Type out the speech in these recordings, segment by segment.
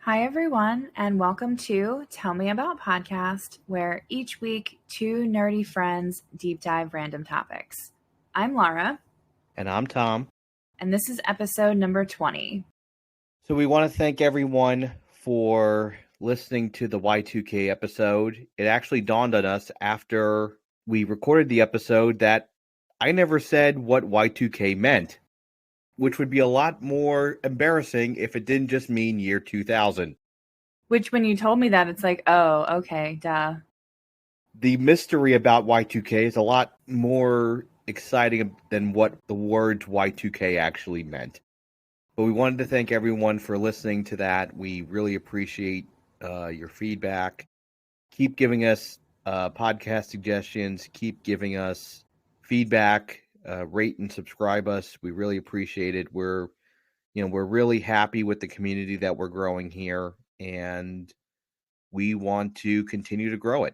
Hi, everyone, and welcome to Tell Me About Podcast, where each week two nerdy friends deep dive random topics. I'm Laura. And I'm Tom. And this is episode number 20. So we want to thank everyone for listening to the Y2K episode. It actually dawned on us after we recorded the episode that I never said what Y2K meant, which would be a lot more embarrassing if it didn't just mean year 2000. Which, when you told me that, it's like, oh, okay, duh. The mystery about Y2K is a lot more exciting than what the words Y2K actually meant. But we wanted to thank everyone for listening to that. We really appreciate your feedback. Keep giving us podcast suggestions. Keep giving us feedback. Rate and subscribe us. We really appreciate it. We're really happy with the community that we're growing here, and we want to continue to grow it,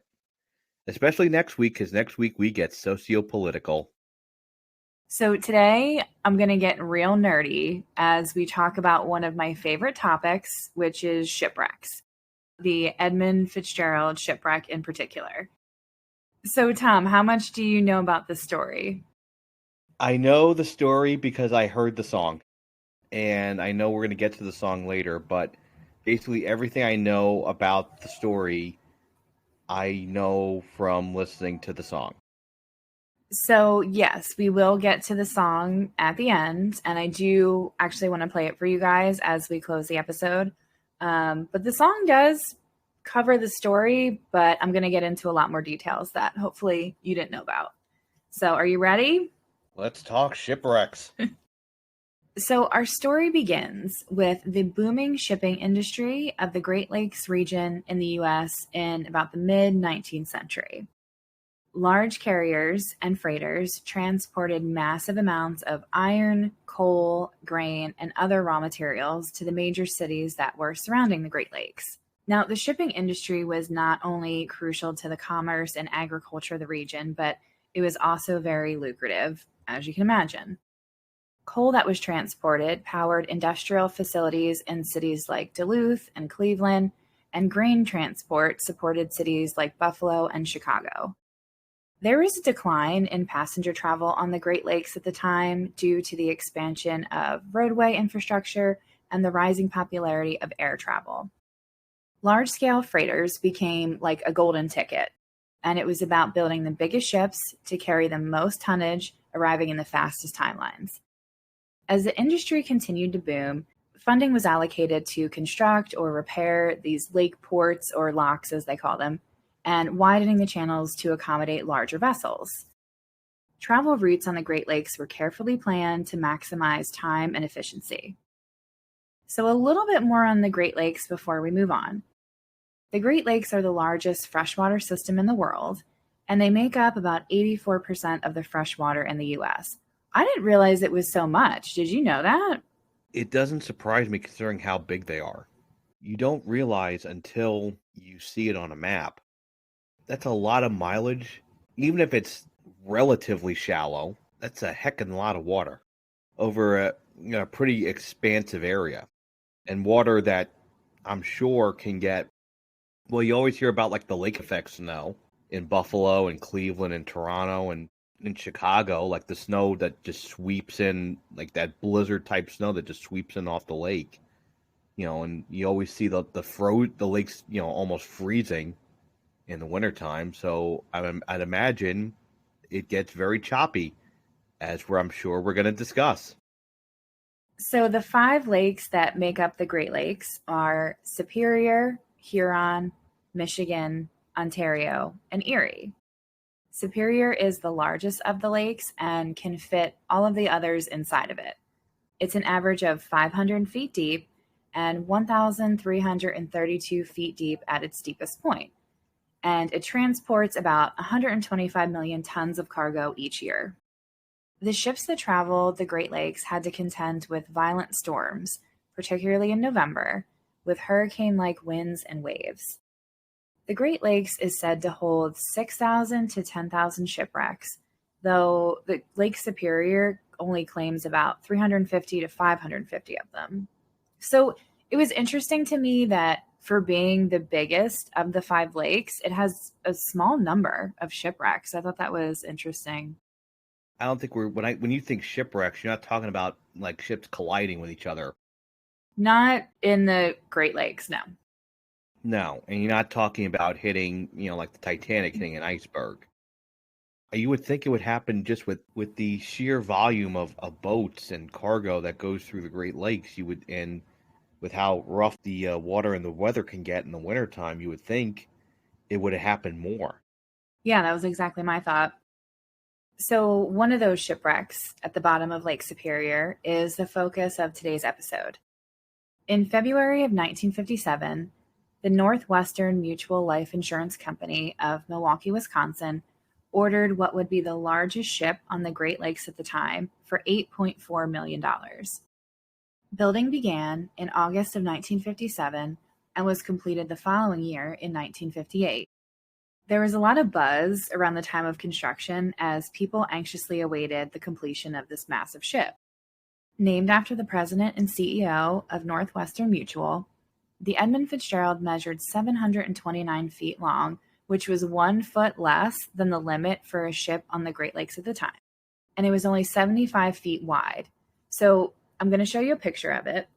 especially next week, because next week we get socio-political. So today I'm going to get real nerdy as we talk about one of my favorite topics, which is shipwrecks, the Edmund Fitzgerald shipwreck in particular. So, Tom, how much do you know about this story? I know the story because I heard the song, and I know we're going to get to the song later, but basically everything I know about the story, I know from listening to the song. So, yes, we will get to the song at the end, and I do actually want to play it for you guys as we close the episode. But the song does cover the story, but I'm going to get into a lot more details that hopefully you didn't know about. So, are you ready? Let's talk shipwrecks. So, our story begins with the booming shipping industry of the Great Lakes region in the U.S. in about the mid-19th century. Large carriers and freighters transported massive amounts of iron, coal, grain, and other raw materials to the major cities that were surrounding the Great Lakes. Now, the shipping industry was not only crucial to the commerce and agriculture of the region, but it was also very lucrative, as you can imagine. Coal that was transported powered industrial facilities in cities like Duluth and Cleveland, and grain transport supported cities like Buffalo and Chicago. There was a decline in passenger travel on the Great Lakes at the time due to the expansion of roadway infrastructure and the rising popularity of air travel. Large-scale freighters became like a golden ticket, and it was about building the biggest ships to carry the most tonnage, arriving in the fastest timelines. As the industry continued to boom, funding was allocated to construct or repair these lake ports, or locks as they call them, and widening the channels to accommodate larger vessels. Travel routes on the Great Lakes were carefully planned to maximize time and efficiency. So, a little bit more on the Great Lakes before we move on. The Great Lakes are the largest freshwater system in the world, and they make up about 84% of the freshwater in the U.S. I didn't realize it was so much. Did you know that? It doesn't surprise me considering how big they are. You don't realize until you see it on a map. That's a lot of mileage. Even if it's relatively shallow, that's a heckin' lot of water over a pretty expansive area. And water that I'm sure can get, well, you always hear about like the lake effect snow in Buffalo and Cleveland and Toronto and in Chicago, like the snow that just sweeps in, like that blizzard type snow that just sweeps in off the lake. And you always see the lakes, almost freezing in the wintertime. So I'd imagine it gets very choppy, as I'm sure we're going to discuss. So the 5 lakes that make up the Great Lakes are Superior, Huron, Michigan, Ontario, and Erie. Superior is the largest of the lakes and can fit all of the others inside of it. It's an average of 500 feet deep and 1,332 feet deep at its deepest point, and it transports about 125 million tons of cargo each year. The ships that travel the Great Lakes had to contend with violent storms, particularly in November, with hurricane-like winds and waves. The Great Lakes is said to hold 6,000 to 10,000 shipwrecks, though the Lake Superior only claims about 350 to 550 of them. So It was interesting to me that for being the biggest of the five lakes, it has a small number of shipwrecks. I thought that was interesting. I don't think when you think shipwrecks, you're not talking about like ships colliding with each other. Not in the Great Lakes, no. No, and you're not talking about hitting, like the Titanic hitting an iceberg. You would think it would happen just with the sheer volume of boats and cargo that goes through the Great Lakes. And with how rough the water and the weather can get in the wintertime, you would think it would have happened more. Yeah, that was exactly my thought. So, one of those shipwrecks at the bottom of Lake Superior is the focus of today's episode. In February of 1957, the Northwestern Mutual Life Insurance Company of Milwaukee, Wisconsin, ordered what would be the largest ship on the Great Lakes at the time for $8.4 million. Building began in August of 1957 and was completed the following year in 1958. There was a lot of buzz around the time of construction as people anxiously awaited the completion of this massive ship. Named after the president and CEO of Northwestern Mutual, the Edmund Fitzgerald measured 729 feet long, which was 1 foot less than the limit for a ship on the Great Lakes at the time. And it was only 75 feet wide. So I'm going to show you a picture of it.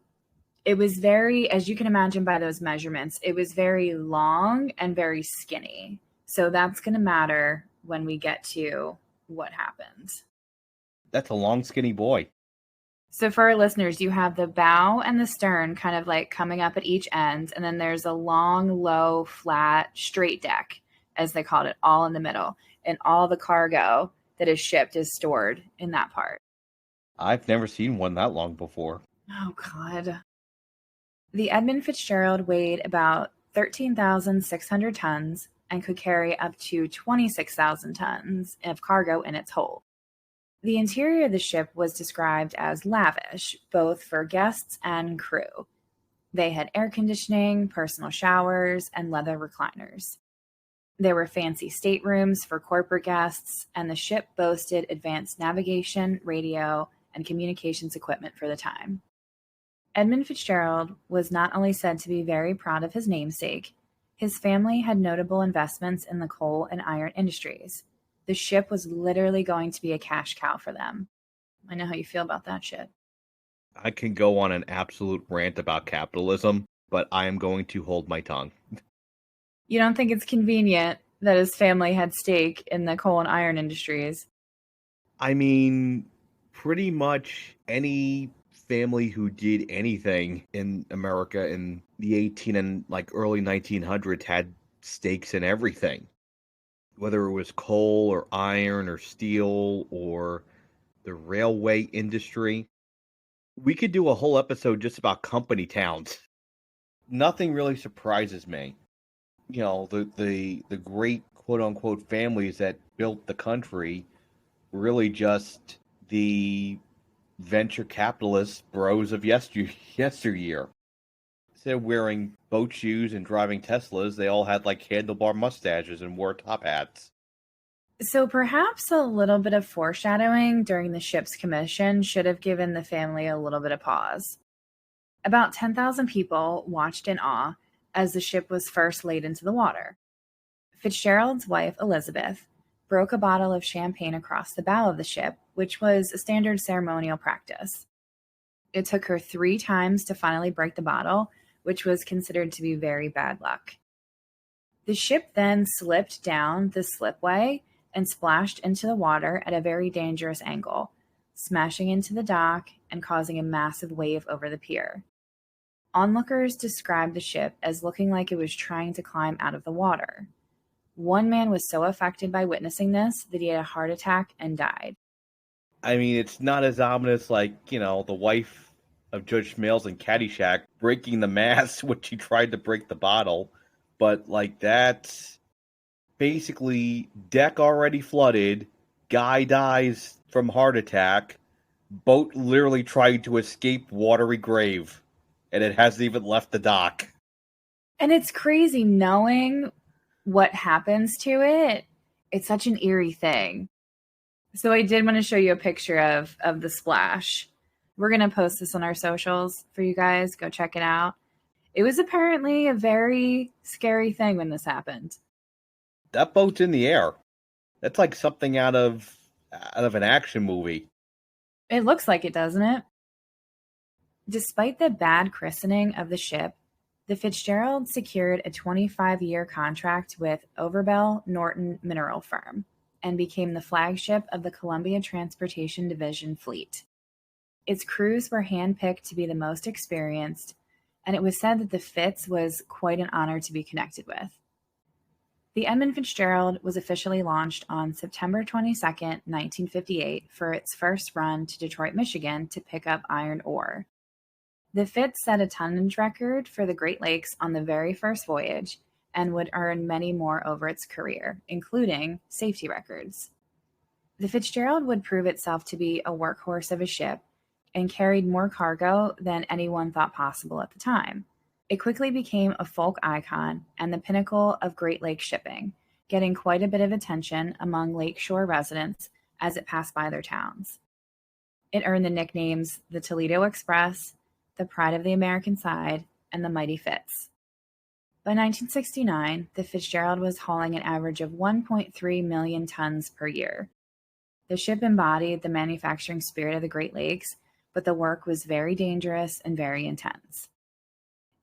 It was very, as you can imagine by those measurements, it was very long and very skinny. So that's going to matter when we get to what happens. That's a long, skinny boy. So for our listeners, you have the bow and the stern kind of like coming up at each end. And then there's a long, low, flat, straight deck, as they called it, all in the middle. And all the cargo that is shipped is stored in that part. I've never seen one that long before. Oh, God. The Edmund Fitzgerald weighed about 13,600 tons and could carry up to 26,000 tons of cargo in its hold. The interior of the ship was described as lavish, both for guests and crew. They had air conditioning, personal showers, and leather recliners. There were fancy staterooms for corporate guests, and the ship boasted advanced navigation, radio, and communications equipment for the time. Edmund Fitzgerald was not only said to be very proud of his namesake, his family had notable investments in the coal and iron industries. The ship was literally going to be a cash cow for them. I know how you feel about that shit. I can go on an absolute rant about capitalism, but I am going to hold my tongue. You don't think it's convenient that his family had stake in the coal and iron industries? I mean, pretty much any family who did anything in America in the 18 and early 1900s had stakes in everything. Whether it was coal or iron or steel or the railway industry. We could do a whole episode just about company towns. Nothing really surprises me. The great quote unquote families that built the country really just the venture capitalist bros of yesteryear. Instead of wearing boat shoes and driving Teslas, they all had handlebar mustaches and wore top hats. So perhaps a little bit of foreshadowing during the ship's commission should have given the family a little bit of pause. About 10,000 people watched in awe as the ship was first laid into the water. Fitzgerald's wife, Elizabeth, broke a bottle of champagne across the bow of the ship, which was a standard ceremonial practice. It took her 3 times to finally break the bottle, which was considered to be very bad luck. The ship then slipped down the slipway and splashed into the water at a very dangerous angle, smashing into the dock and causing a massive wave over the pier. Onlookers described the ship as looking like it was trying to climb out of the water. One man was so affected by witnessing this that he had a heart attack and died. I mean, it's not as ominous the wife of Judge Smales in Caddyshack breaking the mast when she tried to break the bottle, but that's basically deck already flooded, guy dies from heart attack, boat literally trying to escape watery grave, and it hasn't even left the dock. And it's crazy knowing what happens to it. It's such an eerie thing. So I did want to show you a picture of the splash. We're going to post this on our socials for you guys. Go check it out. It was apparently a very scary thing when this happened. That boat's in the air. That's like something out of an action movie. It looks like it, doesn't it? Despite the bad christening of the ship, the Fitzgerald secured a 25-year contract with Overbell Norton Mineral Firm and became the flagship of the Columbia Transportation Division fleet. Its crews were handpicked to be the most experienced, and it was said that the Fitz was quite an honor to be connected with. The Edmund Fitzgerald was officially launched on September 22, 1958, for its first run to Detroit, Michigan to pick up iron ore. The Fitz set a tonnage record for the Great Lakes on the very first voyage and would earn many more over its career, including safety records. The Fitzgerald would prove itself to be a workhorse of a ship and carried more cargo than anyone thought possible at the time. It quickly became a folk icon and the pinnacle of Great Lakes shipping, getting quite a bit of attention among lakeshore residents as it passed by their towns. It earned the nicknames the Toledo Express, the Pride of the American Side, and the Mighty Fitz. By 1969, the Fitzgerald was hauling an average of 1.3 million tons per year. The ship embodied the manufacturing spirit of the Great Lakes, but the work was very dangerous and very intense.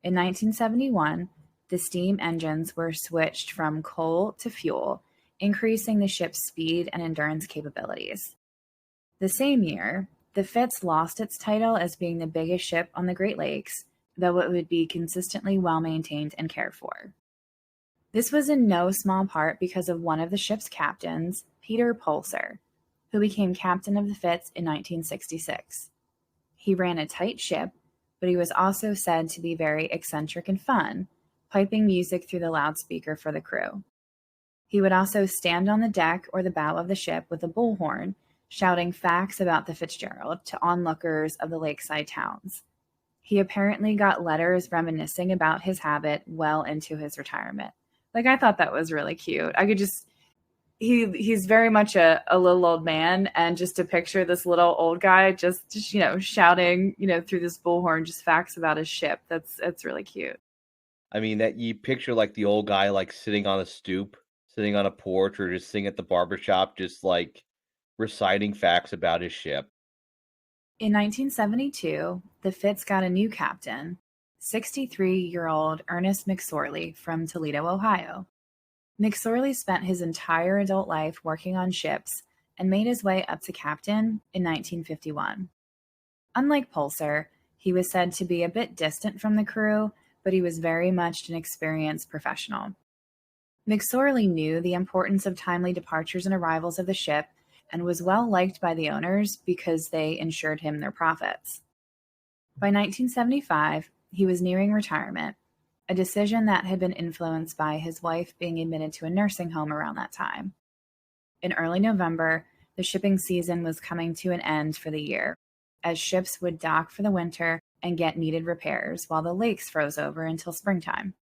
In 1971, the steam engines were switched from coal to fuel, increasing the ship's speed and endurance capabilities. The same year, the Fitz lost its title as being the biggest ship on the Great Lakes, though it would be consistently well-maintained and cared for. This was in no small part because of one of the ship's captains, Peter Pulser, who became captain of the Fitz in 1966. He ran a tight ship, but he was also said to be very eccentric and fun, piping music through the loudspeaker for the crew. He would also stand on the deck or the bow of the ship with a bullhorn, shouting facts about the Fitzgerald to onlookers of the lakeside towns. He apparently got letters reminiscing about his habit well into his retirement. Like, I thought that was really cute. I could just, he's very much a little old man, and just to picture this little old guy just shouting, through this bullhorn, just facts about his ship. That's really cute. I mean, that you picture like the old guy like sitting on a stoop, sitting on a porch, or just sitting at the barbershop, just like reciting facts about his ship. In 1972, the Fitz got a new captain, 63-year-old Ernest McSorley from Toledo, Ohio. McSorley spent his entire adult life working on ships and made his way up to captain in 1951. Unlike Pulser, he was said to be a bit distant from the crew, but he was very much an experienced professional. McSorley knew the importance of timely departures and arrivals of the ship and was well liked by the owners because they ensured him their profits. By 1975, he was nearing retirement, a decision that had been influenced by his wife being admitted to a nursing home around that time. In early November, the shipping season was coming to an end for the year, as ships would dock for the winter and get needed repairs while the lakes froze over until springtime.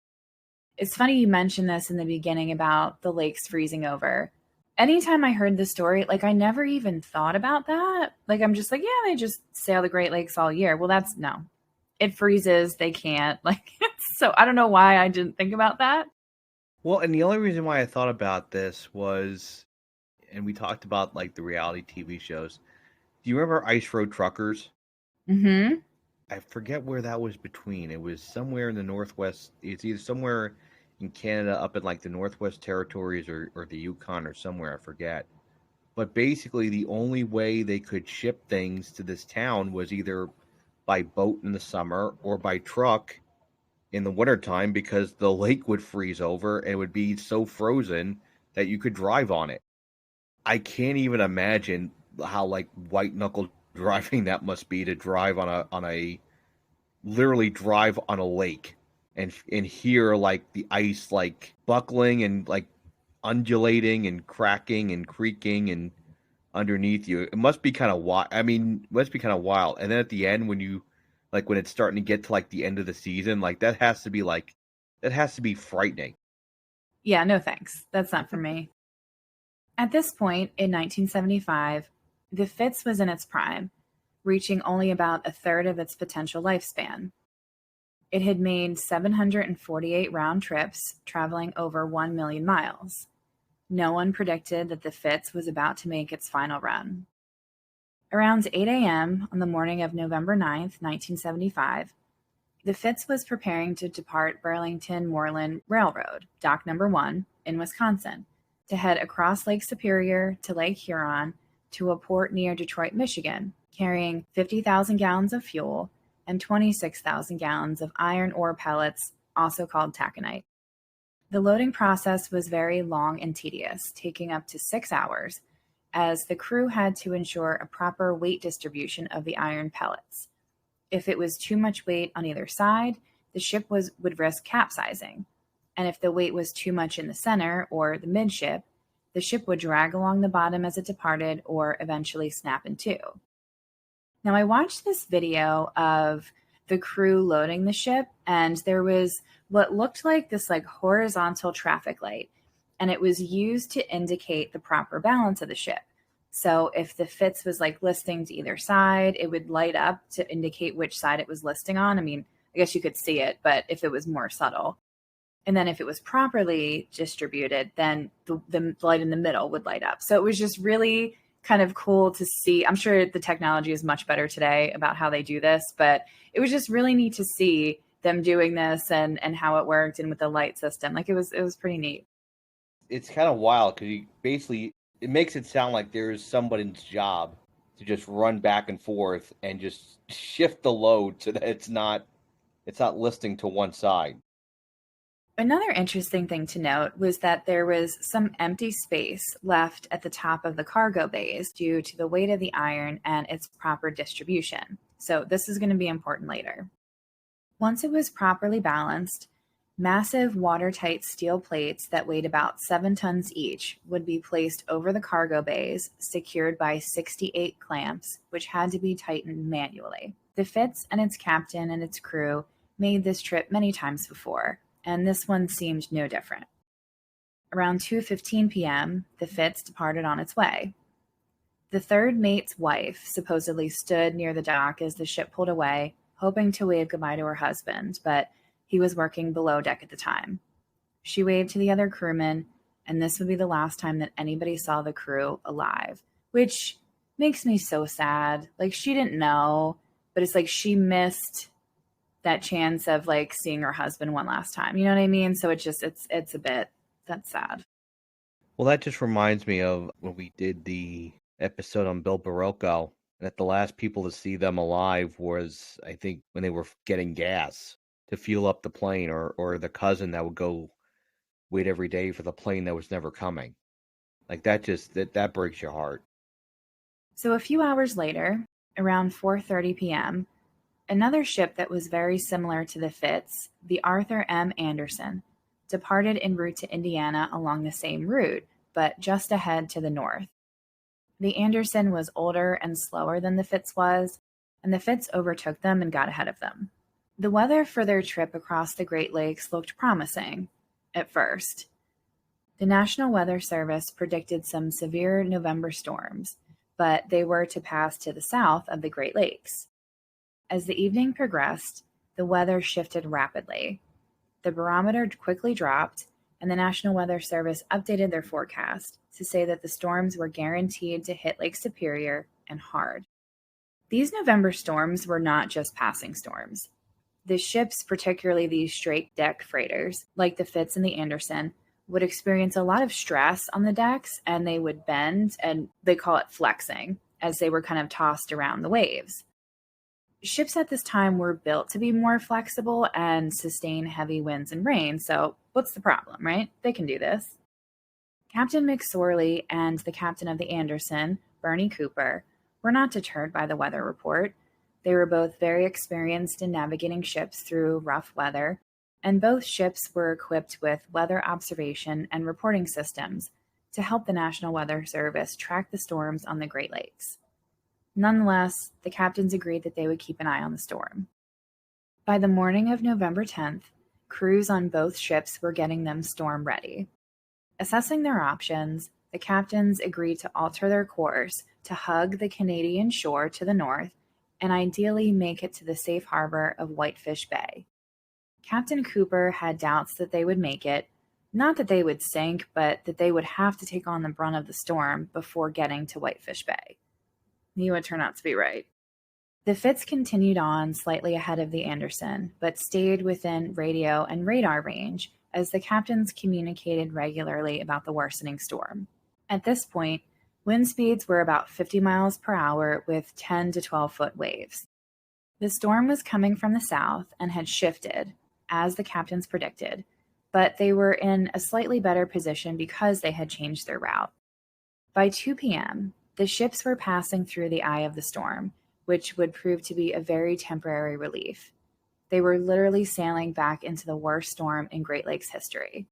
It's funny you mentioned this in the beginning about the lakes freezing over. Anytime I heard this story, I never even thought about that. I'm just like, yeah, they just sail the Great Lakes all year. Well, no. It freezes. They can't. So I don't know why I didn't think about that. Well, and the only reason why I thought about this was, and we talked about the reality TV shows. Do you remember Ice Road Truckers? Mm-hmm. I forget where that was between. It was somewhere in the Northwest. It's either somewhere in Canada, up in the Northwest Territories or the Yukon or somewhere, I forget. But basically the only way they could ship things to this town was either by boat in the summer or by truck in the wintertime, because the lake would freeze over and it would be so frozen that you could drive on it. I can't even imagine how white knuckle driving that must be, to drive on a literally drive on a lake and hear the ice buckling and undulating and cracking and creaking and underneath you. It must be kind of wild. I mean, it must be kind of wild. And then at the end, when you when it's starting to get to the end of the season, that has to be frightening. Yeah, no thanks. That's not for me. At this point in 1975, the Fitz was in its prime, reaching only about a third of its potential lifespan. It had made 748 round trips, traveling over 1 million miles. No one predicted that the Fitz was about to make its final run. Around 8 a.m. on the morning of November 9th, 1975, the Fitz was preparing to depart Burlington Moreland Railroad, Dock Number 1, in Wisconsin, to head across Lake Superior to Lake Huron to a port near Detroit, Michigan, carrying 50,000 gallons of fuel and 26,000 gallons of iron ore pellets, also called taconite. The loading process was very long and tedious, taking up to 6 hours, as the crew had to ensure a proper weight distribution of the iron pellets. If it was too much weight on either side, the ship would risk capsizing, and if the weight was too much in the center or the midship, the ship would drag along the bottom as it departed or eventually snap in two. Now, I watched this video of the crew loading the ship, and there was what looked like this horizontal traffic light, and it was used to indicate the proper balance of the ship. So if the Fitz was listing to either side, it would light up to indicate which side it was listing on. I mean, I guess you could see it, but if it was more subtle. And then if it was properly distributed, then the light in the middle would light up. So it was just really kind of cool to see. I'm sure the technology is much better today about how they do this, but it was just really neat to see them doing this and how it worked, and with the light system. It was pretty neat. It's kind of wild because it makes it sound like there is somebody's job to just run back and forth and just shift the load so that it's not listing to one side. Another interesting thing to note was that there was some empty space left at the top of the cargo bays due to the weight of the iron and its proper distribution. So this is going to be important later. Once it was properly balanced, massive watertight steel plates that weighed about 7 tons each would be placed over the cargo bays, secured by 68 clamps, which had to be tightened manually. The Fitz and its captain and its crew made this trip many times before, and this one seemed no different. Around 2:15 p.m., the Fitz departed on its way. The third mate's wife supposedly stood near the dock as the ship pulled away, hoping to wave goodbye to her husband, but he was working below deck at the time. She waved to the other crewmen, and this would be the last time that anybody saw the crew alive, which makes me so sad. She didn't know, but it's she missed that chance of seeing her husband one last time. You know what I mean? So it's a bit, that's sad. Well, that just reminds me of when we did the episode on Bill Barocco, that the last people to see them alive was, I think, when they were getting gas to fuel up the plane, or the cousin that would go wait every day for the plane that was never coming. That breaks your heart. So a few hours later, around 4:30 p.m., another ship that was very similar to the Fitz, the Arthur M. Anderson, departed en route to Indiana along the same route, but just ahead to the north. The Anderson was older and slower than the Fitz was, and the Fitz overtook them and got ahead of them. The weather for their trip across the Great Lakes looked promising at first. The National Weather Service predicted some severe November storms, but they were to pass to the south of the Great Lakes. As the evening progressed, the weather shifted rapidly. The barometer quickly dropped, and the National Weather Service updated their forecast to say that the storms were guaranteed to hit Lake Superior and hard. These November storms were not just passing storms. The ships, particularly these straight deck freighters, like the Fitz and the Anderson, would experience a lot of stress on the decks, and they would bend, and they call it flexing, as they were kind of tossed around the waves. Ships at this time were built to be more flexible and sustain heavy winds and rain, so what's the problem, right? They can do this. Captain McSorley and the captain of the Anderson, Bernie Cooper, were not deterred by the weather report. They were both very experienced in navigating ships through rough weather, and both ships were equipped with weather observation and reporting systems to help the National Weather Service track the storms on the Great Lakes. Nonetheless, the captains agreed that they would keep an eye on the storm. By the morning of November 10th, crews on both ships were getting them storm ready. Assessing their options, the captains agreed to alter their course to hug the Canadian shore to the north and ideally make it to the safe harbor of Whitefish Bay. Captain Cooper had doubts that they would make it, not that they would sink, but that they would have to take on the brunt of the storm before getting to Whitefish Bay. He would turn out to be right. The Fitz continued on slightly ahead of the Anderson, but stayed within radio and radar range as the captains communicated regularly about the worsening storm. At this point, wind speeds were about 50 miles per hour with 10 to 12-foot waves. The storm was coming from the south and had shifted, as the captains predicted, but they were in a slightly better position because they had changed their route. By 2 p.m., the ships were passing through the eye of the storm, which would prove to be a very temporary relief. They were literally sailing back into the worst storm in Great Lakes history.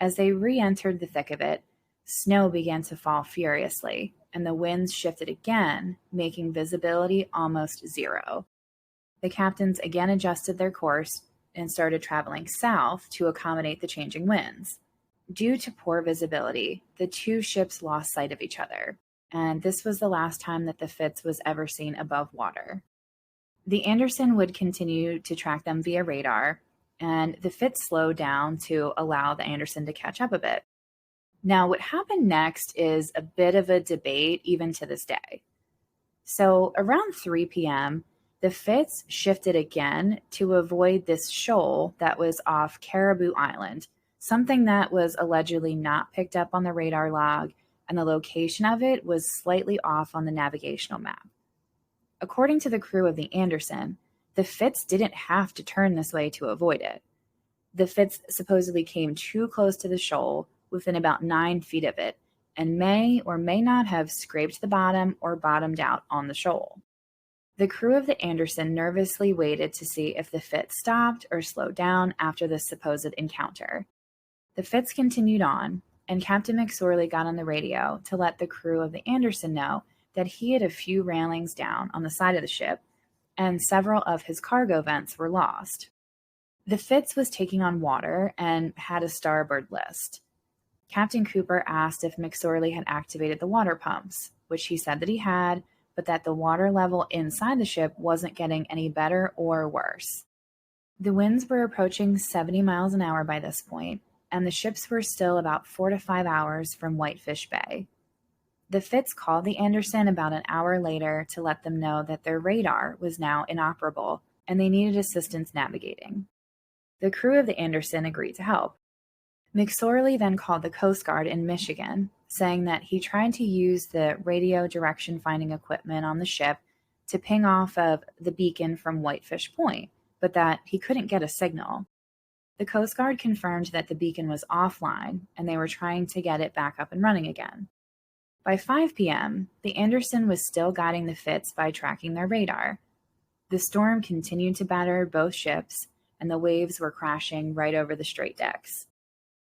As they re-entered the thick of it, snow began to fall furiously, and the winds shifted again, making visibility almost zero. The captains again adjusted their course and started traveling south to accommodate the changing winds. Due to poor visibility, the two ships lost sight of each other, and this was the last time that the Fitz was ever seen above water. The Anderson would continue to track them via radar, and the Fitz slowed down to allow the Anderson to catch up a bit. Now, what happened next is a bit of a debate even to this day. So around 3 p.m., the Fitz shifted again to avoid this shoal that was off Caribou Island, something that was allegedly not picked up on the radar log, and the location of it was slightly off on the navigational map. According to the crew of the Anderson, the Fitz didn't have to turn this way to avoid it. The Fitz supposedly came too close to the shoal, within about 9 feet of it, and may or may not have scraped the bottom or bottomed out on the shoal. The crew of the Anderson nervously waited to see if the Fitz stopped or slowed down after this supposed encounter. The Fitz continued on, and Captain McSorley got on the radio to let the crew of the Anderson know that he had a few railings down on the side of the ship, and several of his cargo vents were lost. The Fitz was taking on water and had a starboard list. Captain Cooper asked if McSorley had activated the water pumps, which he said that he had, but that the water level inside the ship wasn't getting any better or worse. The winds were approaching 70 miles an hour by this point, and the ships were still about 4 to 5 hours from Whitefish Bay. The Fitz called the Anderson about an hour later to let them know that their radar was now inoperable and they needed assistance navigating. The crew of the Anderson agreed to help. McSorley then called the Coast Guard in Michigan, saying that he tried to use the radio direction finding equipment on the ship to ping off of the beacon from Whitefish Point, but that he couldn't get a signal. The Coast Guard confirmed that the beacon was offline and they were trying to get it back up and running again. By 5 p.m., the Anderson was still guiding the Fitz by tracking their radar. The storm continued to batter both ships, and the waves were crashing right over the straight decks.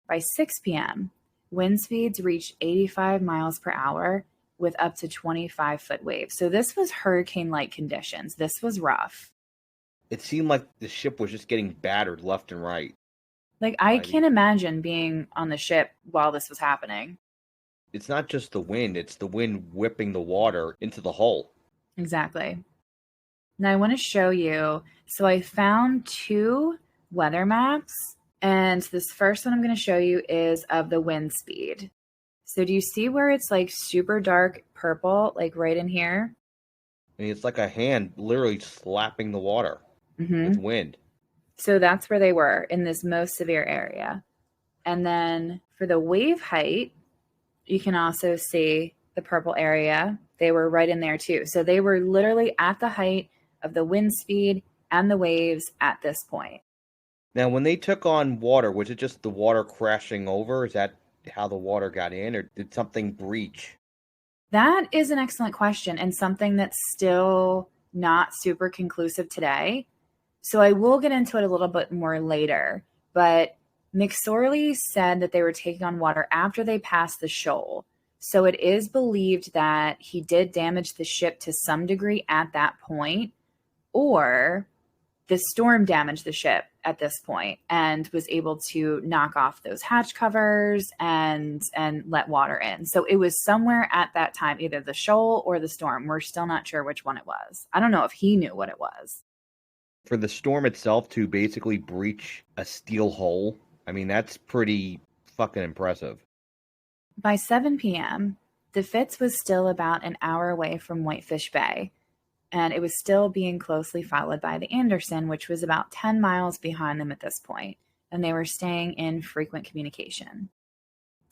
By 6 p.m., wind speeds reached 85 miles per hour with up to 25-foot waves. So this was hurricane-like conditions. This was rough. It seemed like the ship was just getting battered left and right. Like, I can't imagine being on the ship while this was happening. It's not just the wind, it's the wind whipping the water into the hull. Exactly. Now I want to show you, so I found 2 weather maps, and this first one I'm going to show you is of the wind speed. So do you see where it's like super dark purple, like right in here? I mean, it's like a hand literally slapping the water with wind. So that's where they were, in this most severe area. And then for the wave height, you can also see the purple area. They were right in there too. So they were literally at the height of the wind speed and the waves at this point. Now, when they took on water, was it just the water crashing over? Is that how the water got in, or did something breach? That is an excellent question, and something that's still not super conclusive today. So I will get into it a little bit more later, but McSorley said that they were taking on water after they passed the shoal. So it is believed that he did damage the ship to some degree at that point, or the storm damaged the ship at this point and was able to knock off those hatch covers and let water in. So it was somewhere at that time, either the shoal or the storm. We're still not sure which one it was. I don't know if he knew what it was. For the storm itself to basically breach a steel hull, I mean, that's pretty fucking impressive. By 7 p.m., the Fitz was still about an hour away from Whitefish Bay, and it was still being closely followed by the Anderson, which was about 10 miles behind them at this point, and they were staying in frequent communication.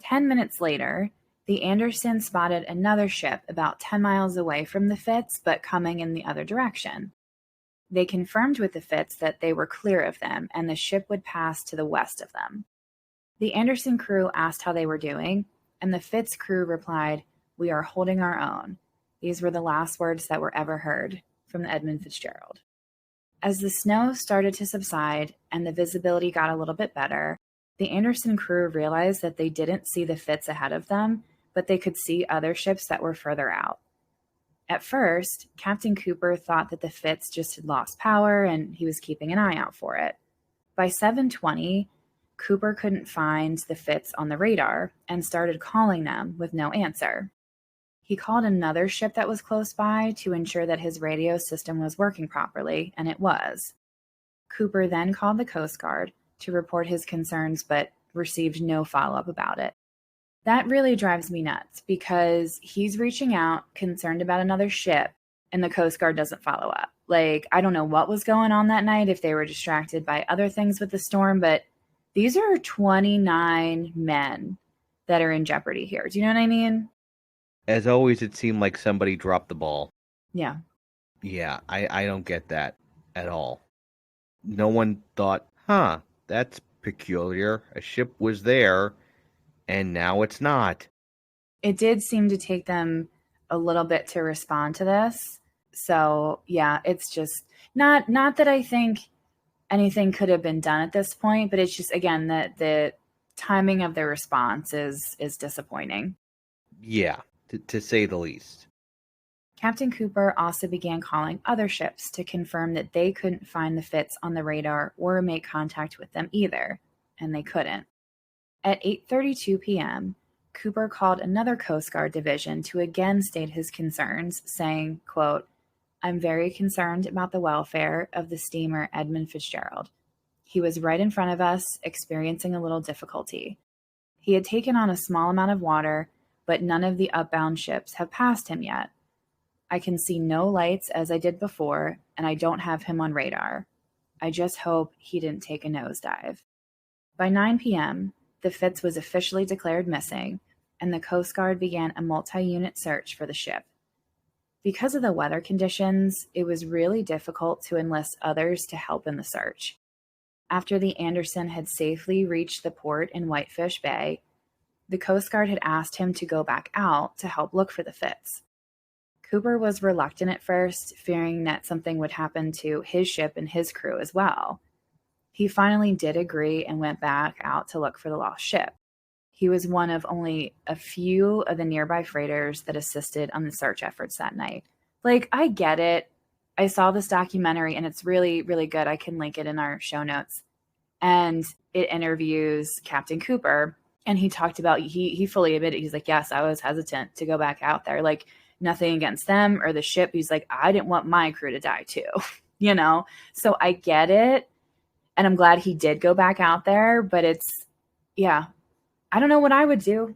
10 minutes later, the Anderson spotted another ship about 10 miles away from the Fitz, but coming in the other direction. They confirmed with the Fitz that they were clear of them, and the ship would pass to the west of them. The Anderson crew asked how they were doing, and the Fitz crew replied, "We are holding our own." These were the last words that were ever heard from the Edmund Fitzgerald. As the snow started to subside and the visibility got a little bit better, the Anderson crew realized that they didn't see the Fitz ahead of them, but they could see other ships that were further out. At first, Captain Cooper thought that the Fitz just had lost power and he was keeping an eye out for it. By 7:20, Cooper couldn't find the Fitz on the radar and started calling them with no answer. He called another ship that was close by to ensure that his radio system was working properly, and it was. Cooper then called the Coast Guard to report his concerns, but received no follow-up about it. That really drives me nuts because he's reaching out, concerned about another ship, and the Coast Guard doesn't follow up. Like, I don't know what was going on that night, if they were distracted by other things with the storm, but these are 29 men that are in jeopardy here. Do you know what I mean? As always, it seemed like somebody dropped the ball. Yeah. Yeah, I don't get that at all. No one thought, that's peculiar. A ship was there, and now it's not. It did seem to take them a little bit to respond to this. So, yeah, it's just not that I think anything could have been done at this point, but it's just, again, that the timing of their response is disappointing. Yeah, to say the least. Captain Cooper also began calling other ships to confirm that they couldn't find the Fitz on the radar or make contact with them either, and they couldn't. At 8:32 p.m., Cooper called another Coast Guard division to again state his concerns, saying, quote, "I'm very concerned about the welfare of the steamer Edmund Fitzgerald. He was right in front of us, experiencing a little difficulty. He had taken on a small amount of water, but none of the upbound ships have passed him yet. I can see no lights as I did before, and I don't have him on radar. I just hope he didn't take a nosedive." By 9 p.m., the Fitz was officially declared missing, and the Coast Guard began a multi-unit search for the ship. Because of the weather conditions, it was really difficult to enlist others to help in the search. After the Anderson had safely reached the port in Whitefish Bay, the Coast Guard had asked him to go back out to help look for the Fitz. Cooper was reluctant at first, fearing that something would happen to his ship and his crew as well. He finally did agree and went back out to look for the lost ship. He was one of only a few of the nearby freighters that assisted on the search efforts that night. Like, I get it. I saw this documentary and it's really, really good. I can link it in our show notes. And it interviews Captain Cooper. And he talked about, he fully admitted, he's like, yes, I was hesitant to go back out there. Like, nothing against them or the ship. He's like, I didn't want my crew to die too, you know? So I get it. And I'm glad he did go back out there, but it's, yeah, I don't know what I would do.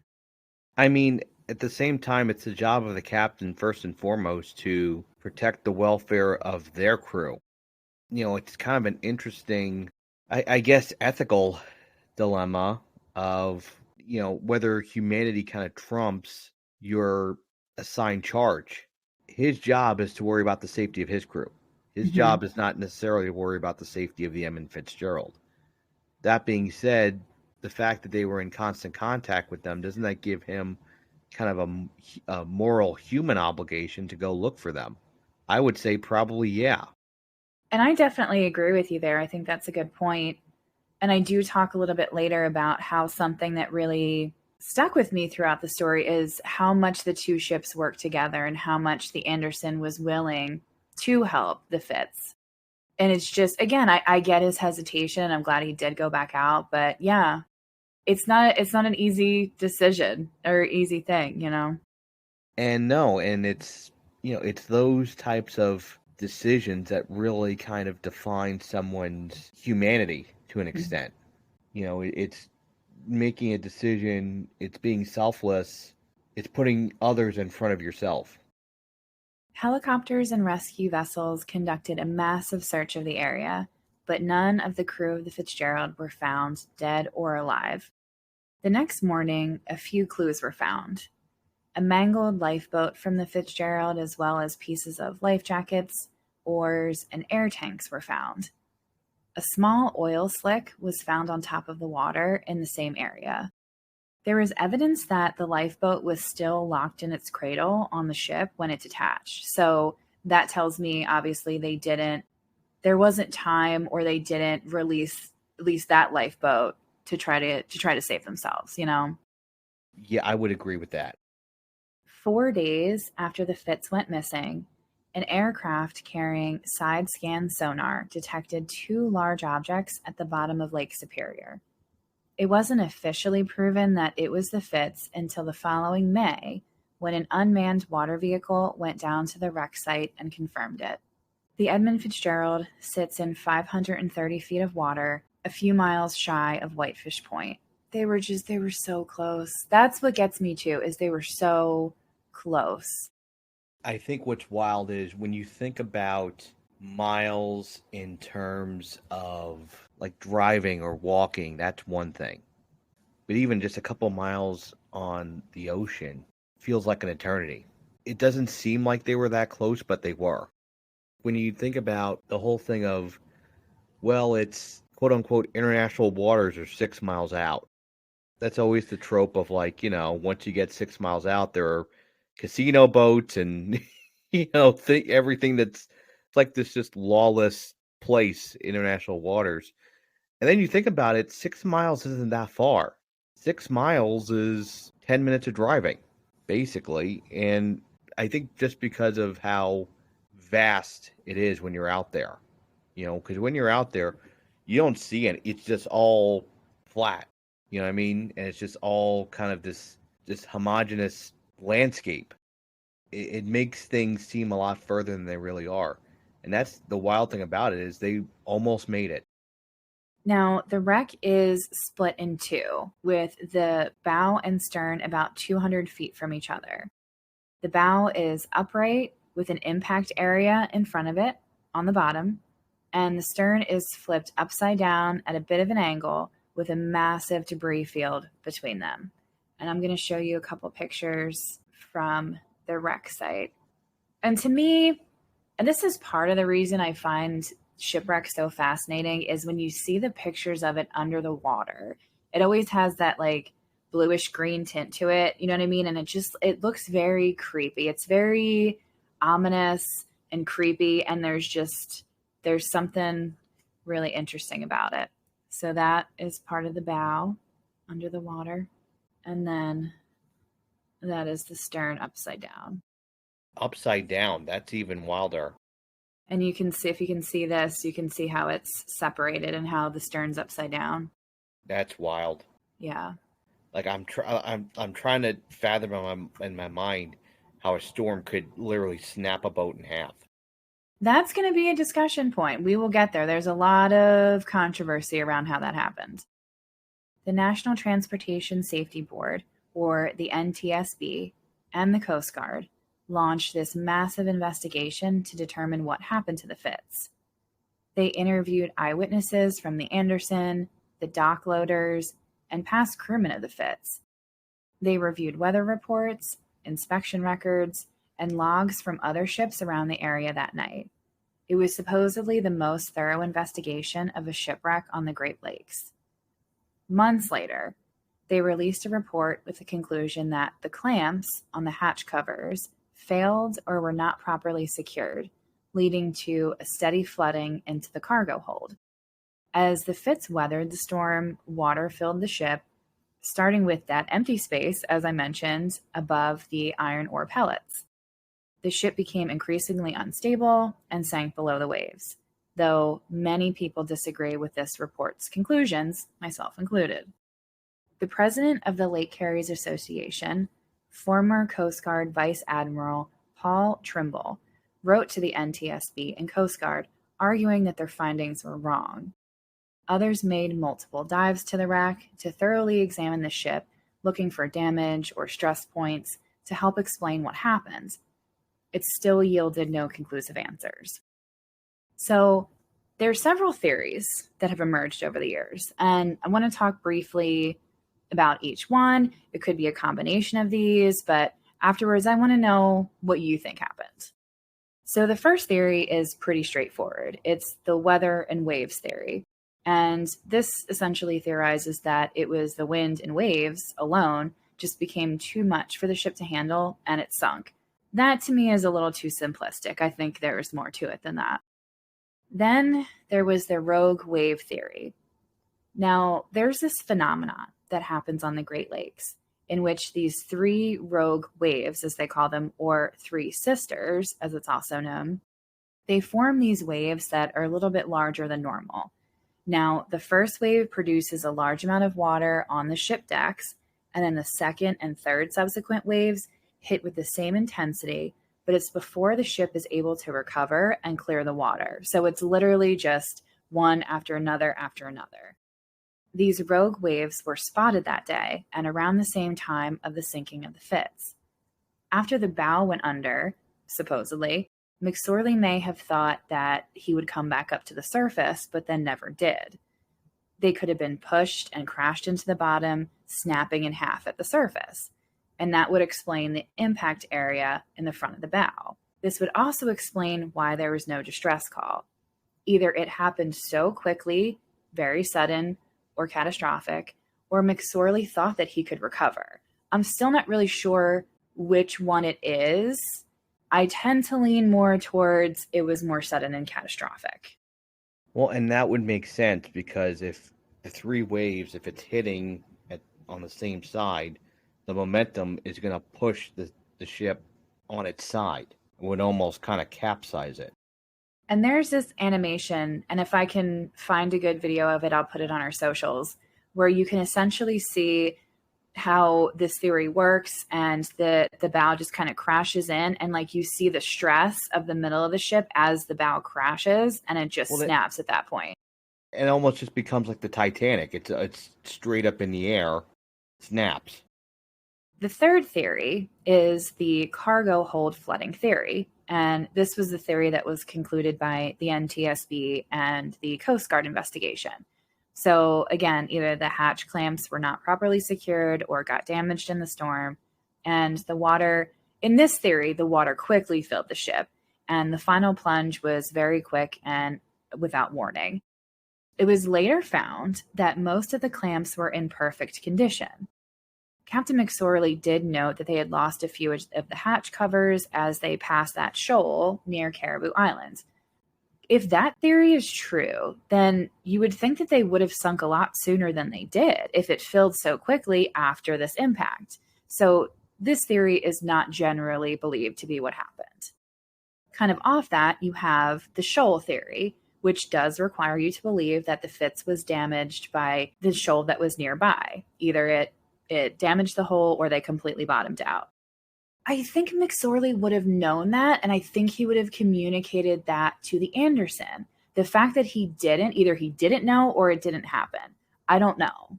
I mean, at the same time, it's the job of the captain, first and foremost, to protect the welfare of their crew. You know, it's kind of an interesting, I guess, ethical dilemma of, you know, whether humanity kind of trumps your assigned charge. His job is to worry about the safety of his crew. His job is not necessarily to worry about the safety of the Edmund Fitzgerald. That being said, the fact that they were in constant contact with them, doesn't that give him kind of a moral human obligation to go look for them? I would say probably, yeah. And I definitely agree with you there. I think that's a good point. And I do talk a little bit later about how something that really stuck with me throughout the story is how much the two ships worked together and how much the Anderson was willing to help the Fitz. And it's just, again, I get his hesitation. I'm glad he did go back out, but yeah, it's not an easy decision or easy thing, you know. And no, and it's those types of decisions that really kind of define someone's humanity to an Mhm. extent. It's making a decision, it's being selfless, it's putting others in front of yourself. Helicopters and rescue vessels conducted a massive search of the area, but none of the crew of the Fitzgerald were found dead or alive. The next morning, a few clues were found. A mangled lifeboat from the Fitzgerald, as well as pieces of life jackets, oars, and air tanks were found. A small oil slick was found on top of the water in the same area. There was evidence that the lifeboat was still locked in its cradle on the ship when it detached. So that tells me obviously there wasn't time, or they didn't release that lifeboat to try to save themselves, you know. Yeah, I would agree with that. 4 days after the Fitz went missing, an aircraft carrying side scan sonar detected two large objects at the bottom of Lake Superior. It wasn't officially proven that it was the Fitz until the following May, when an unmanned water vehicle went down to the wreck site and confirmed it. The Edmund Fitzgerald sits in 530 feet of water, a few miles shy of Whitefish Point. They were so close. That's what gets me too, is they were so close. I think what's wild is when you think about miles in terms of like driving or walking, that's one thing. But even just a couple miles on the ocean feels like an eternity. It doesn't seem like they were that close, but they were. When you think about the whole thing of, well, it's quote unquote international waters are 6 miles out. That's always the trope of like, once you get 6 miles out, there are casino boats and, everything that's like this just lawless place, international waters. And then you think about it, 6 miles isn't that far. 6 miles is 10 minutes of driving, basically. And I think just because of how vast it is when you're out there, because when you're out there, you don't see it. It's just all flat. You know what I mean? And it's just all kind of this homogeneous landscape. It makes things seem a lot further than they really are. And that's the wild thing about it is they almost made it. Now, the wreck is split in two, with the bow and stern about 200 feet from each other. The bow is upright with an impact area in front of it on the bottom, and the stern is flipped upside down at a bit of an angle with a massive debris field between them. And I'm going to show you a couple pictures from the wreck site. And to me, and this is part of the reason I find shipwrecks so fascinating, is when you see the pictures of it under the water. It always has that like bluish green tint to it, you know what I mean? And it looks very creepy. It's very ominous and creepy, and there's something really interesting about it. So that is part of the bow under the water. And then that is the stern upside down. Upside down, that's even wilder. And you can see, if you can see this, you can see how it's separated and how the stern's upside down. That's wild. Yeah. Like I'm trying to fathom in my mind how a storm could literally snap a boat in half. That's going to be a discussion point. We will get there. There's a lot of controversy around how that happened. The National Transportation Safety Board, or the NTSB, and the Coast Guard launched this massive investigation to determine what happened to the Fitz. They interviewed eyewitnesses from the Anderson, the dock loaders, and past crewmen of the Fitz. They reviewed weather reports, inspection records, and logs from other ships around the area that night. It was supposedly the most thorough investigation of a shipwreck on the Great Lakes. Months later, they released a report with the conclusion that the clamps on the hatch covers failed or were not properly secured, leading to a steady flooding into the cargo hold. As the Fitz weathered the storm, water filled the ship, starting with that empty space, as I mentioned, above the iron ore pellets. The ship became increasingly unstable and sank below the waves. though many people disagree with this report's conclusions, myself included. The president of the Lake Carriers Association, former Coast Guard Vice Admiral Paul Trimble, wrote to the NTSB and Coast Guard arguing that their findings were wrong. Others made multiple dives to the wreck to thoroughly examine the ship, looking for damage or stress points to help explain what happened. It still yielded no conclusive answers. So there are several theories that have emerged over the years, and I want to talk briefly about each one. It could be a combination of these, but afterwards I want to know what you think happened. So the first theory is pretty straightforward. It's the weather and waves theory. And this essentially theorizes that it was the wind and waves alone just became too much for the ship to handle and it sunk. That to me is a little too simplistic. I think there's more to it than that. Then there was the rogue wave theory. Now, there's this phenomenon that happens on the Great Lakes in which these three rogue waves, as they call them, or three sisters, as it's also known, they form these waves that are a little bit larger than normal. Now, the first wave produces a large amount of water on the ship decks, and then the second and third subsequent waves hit with the same intensity, but it's before the ship is able to recover and clear the water. So it's literally just one after another after another. These rogue waves were spotted that day and around the same time of the sinking of the Fitz. After the bow went under, supposedly, McSorley may have thought that he would come back up to the surface, but then never did. They could have been pushed and crashed into the bottom, snapping in half at the surface. And that would explain the impact area in the front of the bow. This would also explain why there was no distress call. Either it happened so quickly, very sudden, or catastrophic, or McSorley thought that he could recover. I'm still not really sure which one it is. I tend to lean more towards it was more sudden and catastrophic. Well, and that would make sense because if the three waves, if it's hitting on the same side, the momentum is going to push the ship on its side. It would almost kind of capsize it. And there's this animation, and if I can find a good video of it, I'll put it on our socials, where you can essentially see how this theory works, and the bow just kind of crashes in, and like you see the stress of the middle of the ship as the bow crashes, and it just snaps at that point. It almost just becomes like the Titanic. It's straight up in the air, snaps. The third theory is the cargo hold flooding theory. And this was the theory that was concluded by the NTSB and the Coast Guard investigation. So again, either the hatch clamps were not properly secured or got damaged in the storm. And the water, in this theory, the water quickly filled the ship. And the final plunge was very quick and without warning. It was later found that most of the clamps were in perfect condition. Captain McSorley did note that they had lost a few of the hatch covers as they passed that shoal near Caribou Island. If that theory is true, then you would think that they would have sunk a lot sooner than they did if it filled so quickly after this impact. So this theory is not generally believed to be what happened. Kind of off that, you have the shoal theory, which does require you to believe that the Fitz was damaged by the shoal that was nearby. Either it damaged the hull or they completely bottomed out. I think McSorley would have known that, and I think he would have communicated that to the Anderson. The fact that he didn't, either he didn't know or it didn't happen. I don't know.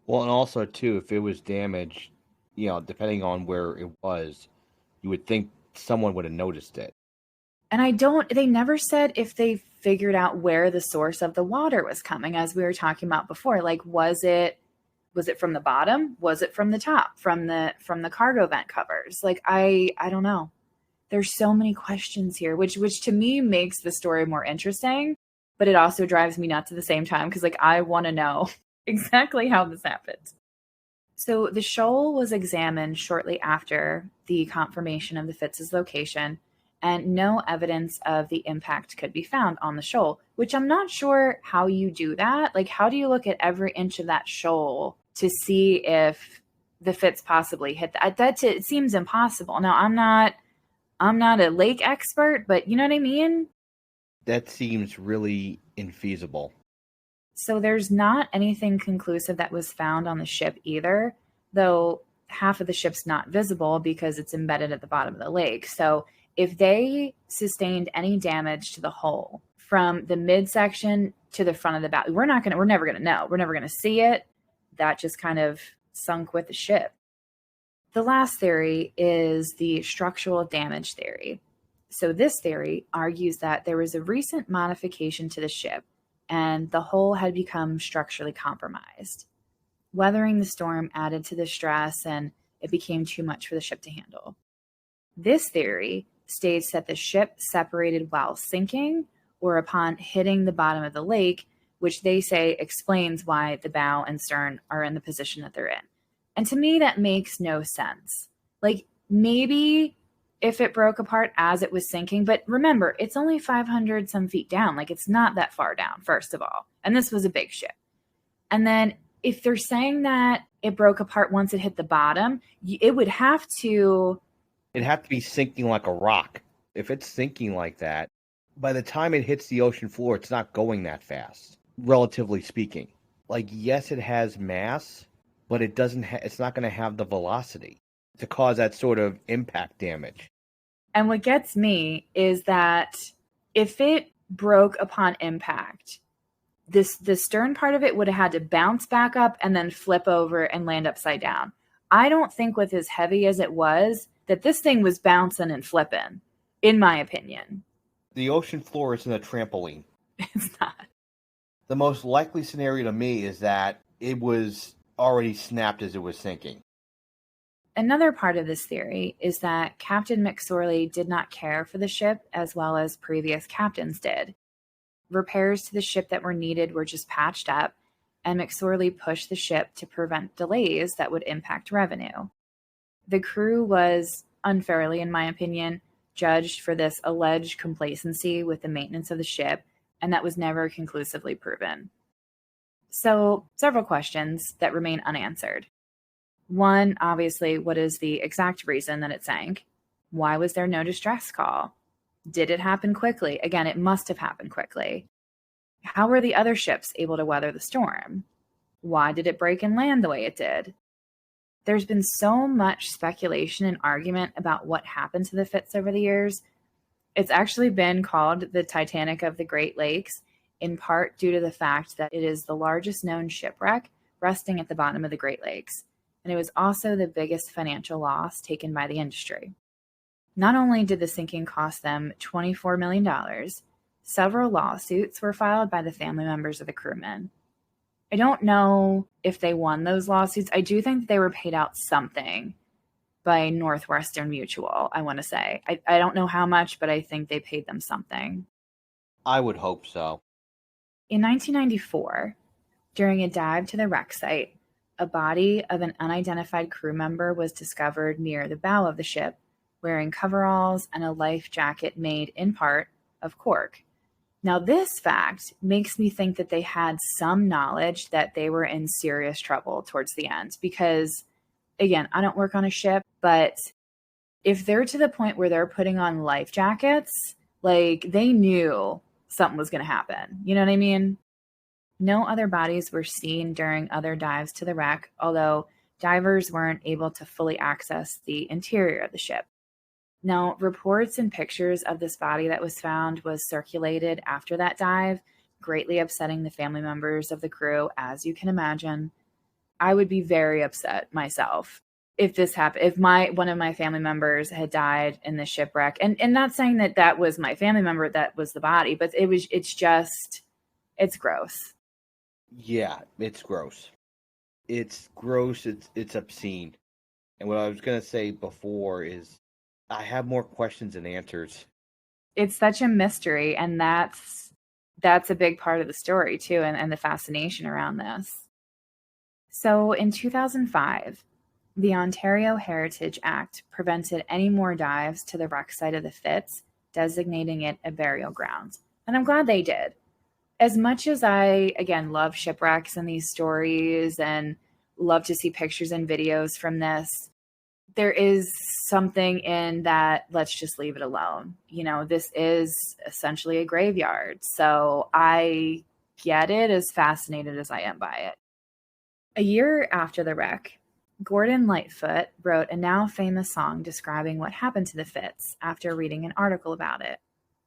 Well, and also, too, if it was damaged, depending on where it was, you would think someone would have noticed it. And they never said if they figured out where the source of the water was coming, as we were talking about before. Like, was it from the bottom? Was it from the top? From the cargo vent covers? Like, I don't know. There's so many questions here, which to me makes the story more interesting, but it also drives me nuts at the same time because, like, I want to know exactly how this happened. So the shoal was examined shortly after the confirmation of the Fitz's location, and no evidence of the impact could be found on the shoal, which I'm not sure how you do that. Like, how do you look at every inch of that shoal to see if the Fitz possibly hit that? It seems impossible. Now, I'm not a lake expert, but you know what I mean? That seems really infeasible. So there's not anything conclusive that was found on the ship either, though half of the ship's not visible because it's embedded at the bottom of the lake. So if they sustained any damage to the hull from the midsection to the front of the bow, we're never gonna know. We're never gonna see it. That just kind of sunk with the ship. The last theory is the structural damage theory. So this theory argues that there was a recent modification to the ship and the hull had become structurally compromised. Weathering the storm added to the stress and it became too much for the ship to handle. This theory states that the ship separated while sinking or upon hitting the bottom of the lake, which they say explains why the bow and stern are in the position that they're in. And to me, that makes no sense. Like, maybe if it broke apart as it was sinking, but remember, it's only 500 some feet down. Like, it's not that far down, first of all. And this was a big ship. And then if they're saying that it broke apart once it hit the bottom, it would have to... It'd have to be sinking like a rock. If it's sinking like that, by the time it hits the ocean floor, it's not going that fast, relatively speaking. Like, yes, it has mass, but it doesn't. It's not going to have the velocity to cause that sort of impact damage. And what gets me is that if it broke upon impact, the stern part of it would have had to bounce back up and then flip over and land upside down. I don't think with as heavy as it was that this thing was bouncing and flipping, in my opinion. The ocean floor isn't a trampoline. It's not. The most likely scenario to me is that it was already snapped as it was sinking. Another part of this theory is that Captain McSorley did not care for the ship as well as previous captains did. Repairs to the ship that were needed were just patched up, and McSorley pushed the ship to prevent delays that would impact revenue. The crew was unfairly, in my opinion, judged for this alleged complacency with the maintenance of the ship, and that was never conclusively proven. So, several questions that remain unanswered. One, obviously, what is the exact reason that it sank? Why was there no distress call? Did it happen quickly? Again, it must have happened quickly. How were the other ships able to weather the storm? Why did it break and land the way it did? There's been so much speculation and argument about what happened to the Fitz over the years. It's actually been called the Titanic of the Great Lakes, in part due to the fact that it is the largest known shipwreck resting at the bottom of the Great Lakes, and it was also the biggest financial loss taken by the industry. Not only did the sinking cost them $24 million, several lawsuits were filed by the family members of the crewmen. I don't know if they won those lawsuits. I do think that they were paid out something by Northwestern Mutual, I want to say. I don't know how much, but I think they paid them something. I would hope so. In 1994, during a dive to the wreck site, a body of an unidentified crew member was discovered near the bow of the ship, wearing coveralls and a life jacket made, in part, of cork. Now, this fact makes me think that they had some knowledge that they were in serious trouble towards the end because, again, I don't work on a ship, but if they're to the point where they're putting on life jackets, like, they knew something was going to happen. You know what I mean? No other bodies were seen during other dives to the wreck, although divers weren't able to fully access the interior of the ship. Now, reports and pictures of this body that was found was circulated after that dive, greatly upsetting the family members of the crew, as you can imagine. I would be very upset myself if this happened, if one of my family members had died in the shipwreck. And not saying that that was my family member that was the body, but it's gross. Yeah, it's gross. It's gross. It's obscene. And what I was going to say before is I have more questions than answers. It's such a mystery, and that's a big part of the story too, and the fascination around this. So in 2005, the Ontario Heritage Act prevented any more dives to the wreck site of the Fitz, designating it a burial ground. And I'm glad they did. As much as I, again, love shipwrecks and these stories and love to see pictures and videos from this, there is something in that, let's just leave it alone. This is essentially a graveyard. So I get it, as fascinated as I am by it. A year after the wreck, Gordon Lightfoot wrote a now famous song describing what happened to the Fitz after reading an article about it.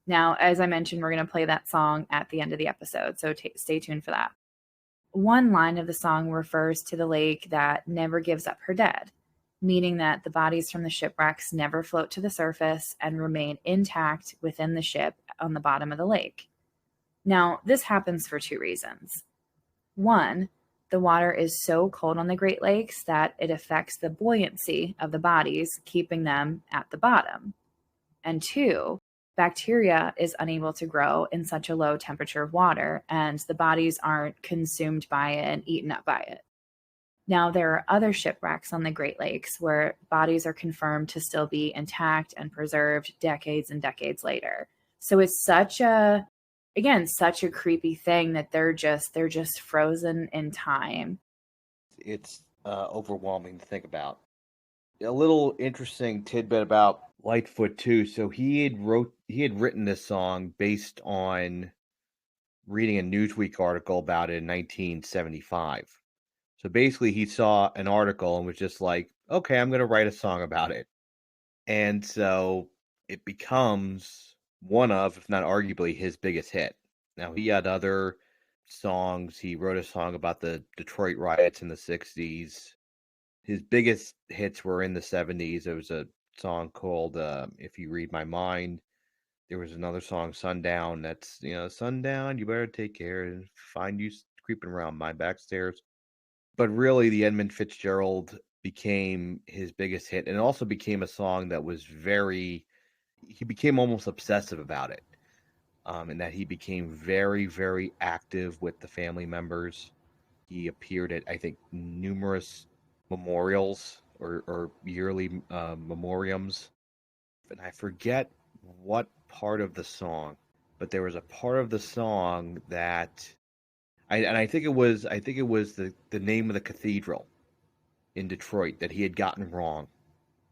Now, as I mentioned, we're going to play that song at the end of the episode, so stay tuned for that. One line of the song refers to the lake that never gives up her dead, meaning that the bodies from the shipwrecks never float to the surface and remain intact within the ship on the bottom of the lake. Now, this happens for two reasons. One, the water is so cold on the Great Lakes that it affects the buoyancy of the bodies, keeping them at the bottom. And two, bacteria is unable to grow in such a low temperature of water, and the bodies aren't consumed by it and eaten up by it. Now, there are other shipwrecks on the Great Lakes where bodies are confirmed to still be intact and preserved decades and decades later. So it's such a creepy thing that they're just frozen in time. It's overwhelming to think about. A little interesting tidbit about Lightfoot too. So he had written this song based on reading a Newsweek article about it in 1975. So basically, he saw an article and was just like, "Okay, I'm going to write a song about it." And so it becomes one of, if not arguably, his biggest hit. Now, he had other songs. He wrote a song about the Detroit riots in the 60s. His biggest hits were in the 70s. There was a song called If You Read My Mind. There was another song, Sundown, that's, sundown, you better take care and find you creeping around my back stairs. But really, the Edmund Fitzgerald became his biggest hit, and it also became a song that was he became almost obsessive about it, and that he became very, very active with the family members. He appeared at, I think, numerous memorials or yearly memoriams. And I forget what part of the song, but there was a part of the song that I think it was the name of the cathedral in Detroit that he had gotten wrong,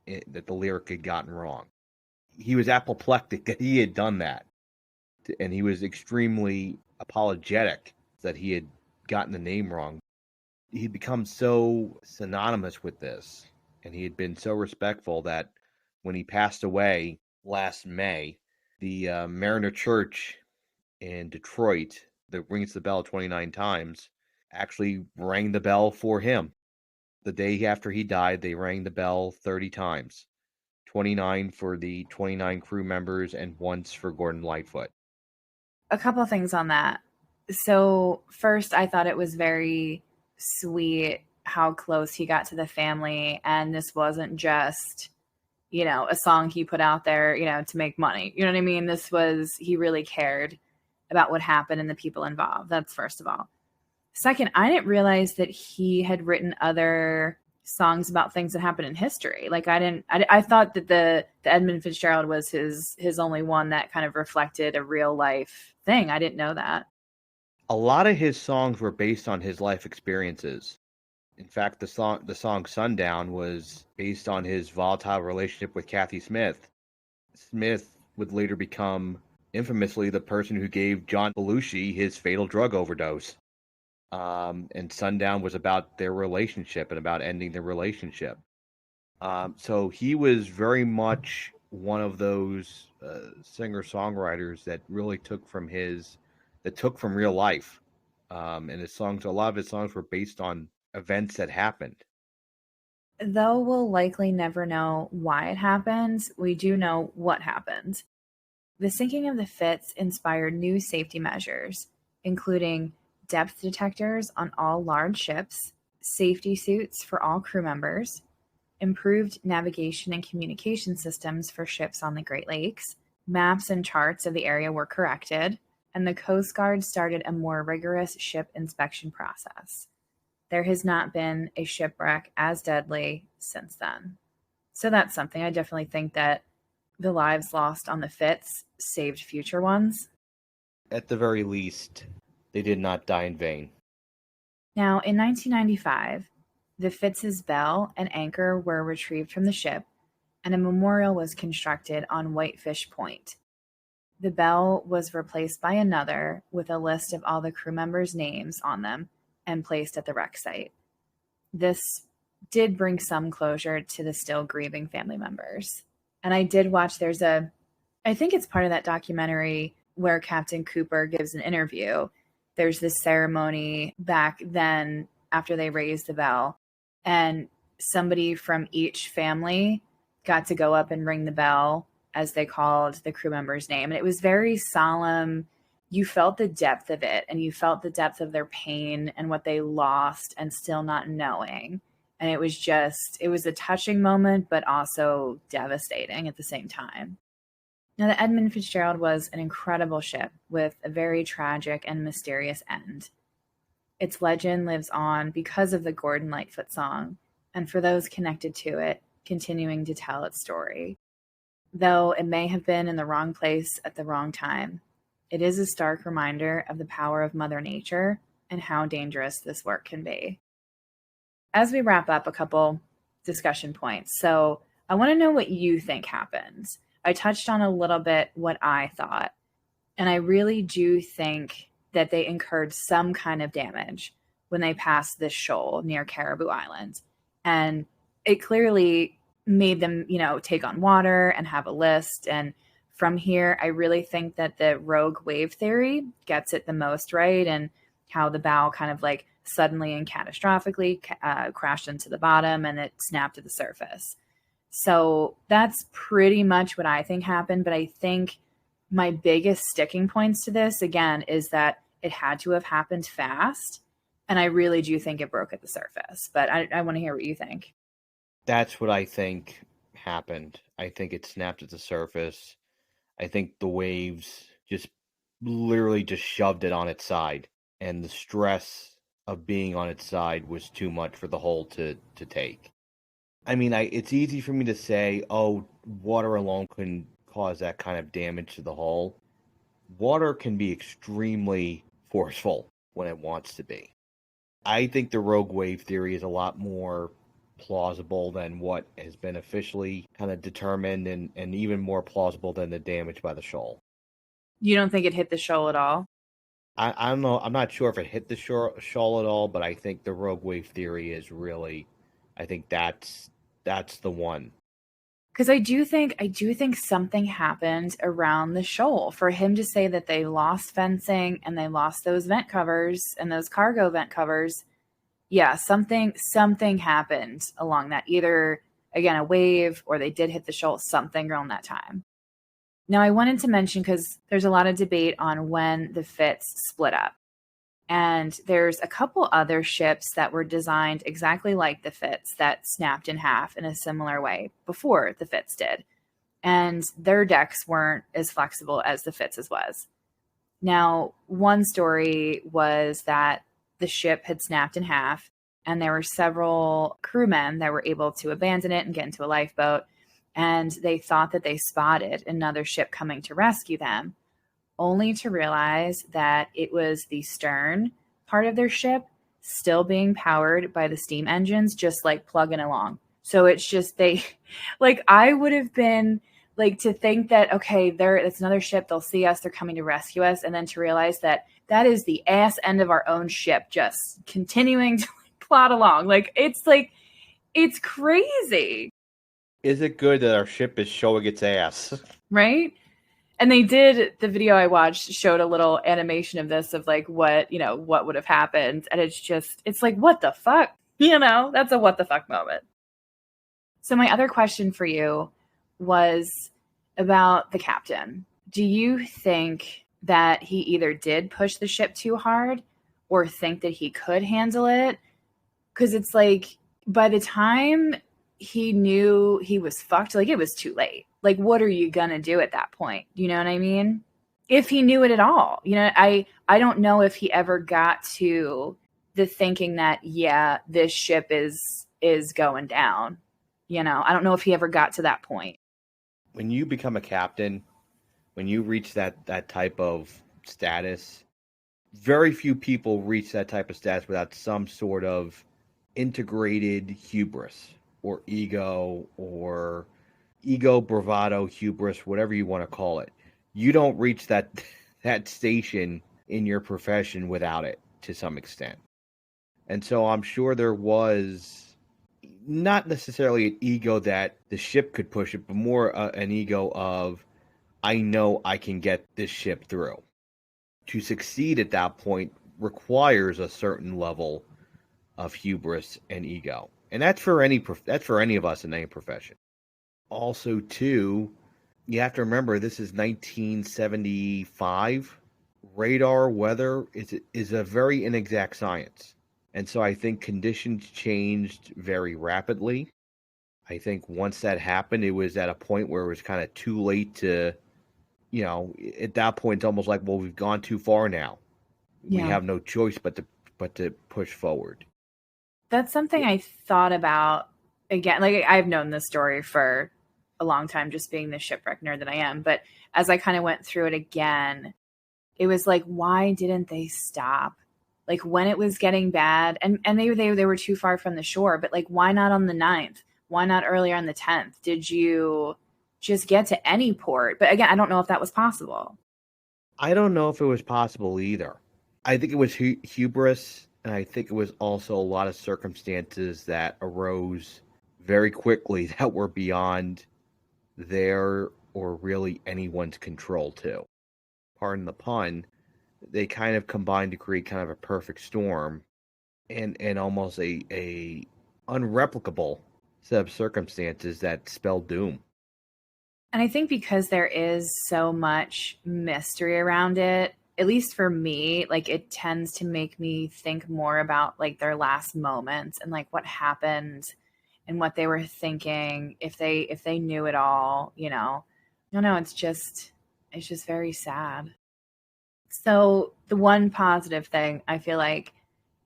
that the lyric had gotten wrong. He was apoplectic that he had done that, and he was extremely apologetic that he had gotten the name wrong. He'd become so synonymous with this, and he had been so respectful that when he passed away last May, the Mariner Church in Detroit that rings the bell 29 times actually rang the bell for him. The day after he died, they rang the bell 30 times. 29 for the 29 crew members and once for Gordon Lightfoot. A couple of things on that. So first, I thought it was very sweet how close he got to the family, and this wasn't just a song he put out there to make money. You know what I mean? He really cared about what happened and the people involved. That's first of all. Second, I didn't realize that he had written other songs about things that happened in history. Like I thought that the Edmund Fitzgerald was his only one that kind of reflected a real life thing. I didn't know that. A lot of his songs were based on his life experiences. In fact, the song Sundown was based on his volatile relationship with Kathy Smith. Smith would later become infamously the person who gave John Belushi his fatal drug overdose. And Sundown was about their relationship and about ending the relationship. So he was very much one of those singer-songwriters that really took from real life. And a lot of his songs were based on events that happened. Though we'll likely never know why it happened, we do know what happened. The sinking of the Fitz inspired new safety measures, including depth detectors on all large ships, safety suits for all crew members, improved navigation and communication systems for ships on the Great Lakes, maps and charts of the area were corrected, and the Coast Guard started a more rigorous ship inspection process. There has not been a shipwreck as deadly since then. So that's something. I definitely think that the lives lost on the Fitz saved future ones. At the very least, they did not die in vain. Now, in 1995, The Fitz's bell and anchor were retrieved from the ship, and a memorial was constructed on Whitefish Point. The bell was replaced by another with a list of all the crew members' names on them and placed at the wreck site. This did bring some closure to the still grieving family members. And I did watch, I think it's part of that documentary where Captain Cooper gives an interview. There's this ceremony back then after they raised the bell, and somebody from each family got to go up and ring the bell as they called the crew member's name. And it was very solemn. You felt the depth of it, and you felt the depth of their pain and what they lost and still not knowing. And it was a touching moment, but also devastating at the same time. Now, the Edmund Fitzgerald was an incredible ship with a very tragic and mysterious end. Its legend lives on because of the Gordon Lightfoot song, and for those connected to it, continuing to tell its story. Though it may have been in the wrong place at the wrong time, it is a stark reminder of the power of Mother Nature and how dangerous this work can be. As we wrap up, a couple discussion points. So I want to know what you think happened. I touched on a little bit what I thought, and I really do think that they incurred some kind of damage when they passed this shoal near Caribou Island. And it clearly made them, take on water and have a list. And from here, I really think that the rogue wave theory gets it the most right, and how the bow kind of like suddenly and catastrophically crashed into the bottom and it snapped to the surface. So that's pretty much what I think happened. But I think my biggest sticking points to this, again, is that it had to have happened fast. And I really do think it broke at the surface. But I want to hear what you think. That's what I think happened. I think it snapped at the surface. I think the waves literally just shoved it on its side. And the stress of being on its side was too much for the hull to take. I mean, it's easy for me to say, oh, water alone couldn't cause that kind of damage to the hull. Water can be extremely forceful when it wants to be. I think the rogue wave theory is a lot more plausible than what has been officially kind of determined, and even more plausible than the damage by the shoal. You don't think it hit the shoal at all? I don't know. I'm not sure if it hit the shoal at all, but I think the rogue wave theory is really, I think that's the one. Because I do think something happened around the shoal for him to say that they lost fencing and they lost those vent covers and those cargo vent covers. Yeah, something happened along that. Either, again, a wave, or they did hit the shoal, something around that time. Now, I wanted to mention, because there's a lot of debate on when the Fitz split up. And there's a couple other ships that were designed exactly like the Fitz that snapped in half in a similar way before the Fitz did. And their decks weren't as flexible as the Fitz's was. Now, one story was that the ship had snapped in half, and there were several crewmen that were able to abandon it and get into a lifeboat. And they thought that they spotted another ship coming to rescue them, only to realize that it was the stern part of their ship still being powered by the steam engines, just like plugging along. So it's just I would have been like, to think that, okay, it's another ship, they'll see us, they're coming to rescue us, and then to realize that is the ass end of our own ship just continuing to plod along. It's crazy. Is it good that our ship is showing its ass? Right? And the video I watched showed a little animation of this, of like what would have happened. And it's like, what the fuck? That's a what the fuck moment. So my other question for you was about the captain. Do you think that he either did push the ship too hard, or think that he could handle it? Because it's like, by the time he knew he was fucked, like, it was too late. Like, what are you gonna do at that point? You know what I mean? If he knew it at all. I don't know if he ever got to the thinking that, yeah, this ship is going down. I don't know if he ever got to that point. When you become a captain, when you reach that type of status, very few people reach that type of status without some sort of integrated hubris or ego, bravado, hubris, whatever you want to call it. You don't reach that station in your profession without it to some extent. And so I'm sure there was not necessarily an ego that the ship could push it, but more an ego of, I know I can get this ship through. To succeed at that point requires a certain level of hubris and ego. And that's for any of us in any profession. Also, too, you have to remember this is 1975. Radar weather is a very inexact science. And so I think conditions changed very rapidly. I think once that happened, it was at a point where it was kind of too late to, at that point, it's almost like, well, we've gone too far now. We Yeah. have no choice but to push forward. That's something I thought about again. Like, I've known this story for a long time, just being the shipwreck nerd that I am. But as I kind of went through it again, it was like, why didn't they stop? Like, when it was getting bad, and they were too far from the shore, but like, why not on the 9th? Why not earlier on the 10th? Did you just get to any port? But again, I don't know if that was possible. I don't know if it was possible either. I think it was hubris, and I think it was also a lot of circumstances that arose very quickly that were beyond their or really anyone's control too. Pardon the pun. They kind of combined to create kind of a perfect storm and almost a unreplicable set of circumstances that spell doom. And I think because there is so much mystery around it, at least for me, like, it tends to make me think more about like their last moments and like what happened and what they were thinking, if they knew it all, you know. No, no, it's just very sad. So the one positive thing I feel like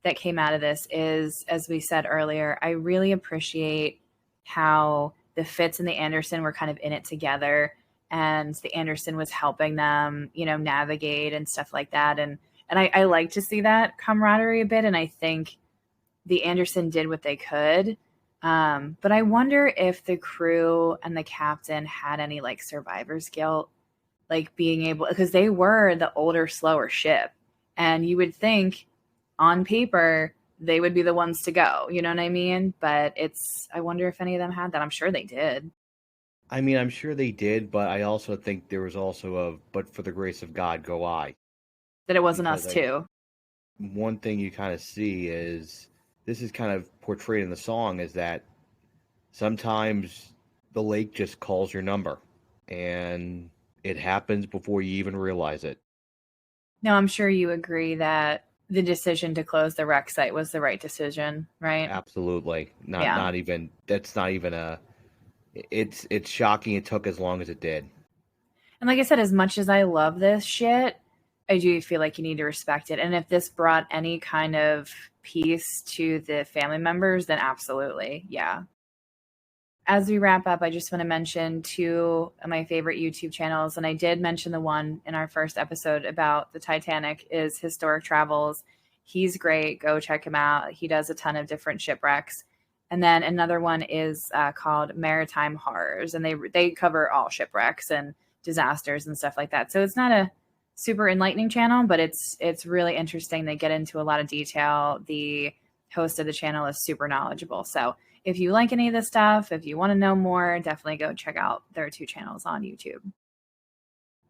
that came out of this is, as we said earlier, I really appreciate how the Fitz and the Anderson were kind of in it together, and the Anderson was helping them, navigate and stuff like that. And I like to see that camaraderie a bit, and I think the Anderson did what they could. But I wonder if the crew and the captain had any like survivor's guilt, like being able, because they were the older, slower ship, and you would think on paper they would be the ones to go. You know what I mean? But I wonder if any of them had that. I'm sure they did. I mean, I'm sure they did, but I also think there was also but for the grace of God go I. That it wasn't Because us too. one thing you kind of see is, this is kind of portrayed in the song, is that sometimes the lake just calls your number and it happens before you even realize it. No, I'm sure you agree that the decision to close the wreck site was the right decision, right? Absolutely. Yeah. Not even, that's not even it's shocking it took as long as it did. And like I said, as much as I love this shit, I do feel like you need to respect it. And if this brought any kind of peace to the family members, then absolutely. Yeah. As we wrap up, I just want to mention two of my favorite YouTube channels. And I did mention the one in our first episode about the Titanic is Historic Travels. He's great. Go check him out. He does a ton of different shipwrecks. And then another one is called Maritime Horrors, and they cover all shipwrecks and disasters and stuff like that. So it's not a super enlightening channel, but it's really interesting. They get into a lot of detail. The host of the channel is super knowledgeable. So if you like any of this stuff, if you want to know more, definitely go check out their two channels on YouTube.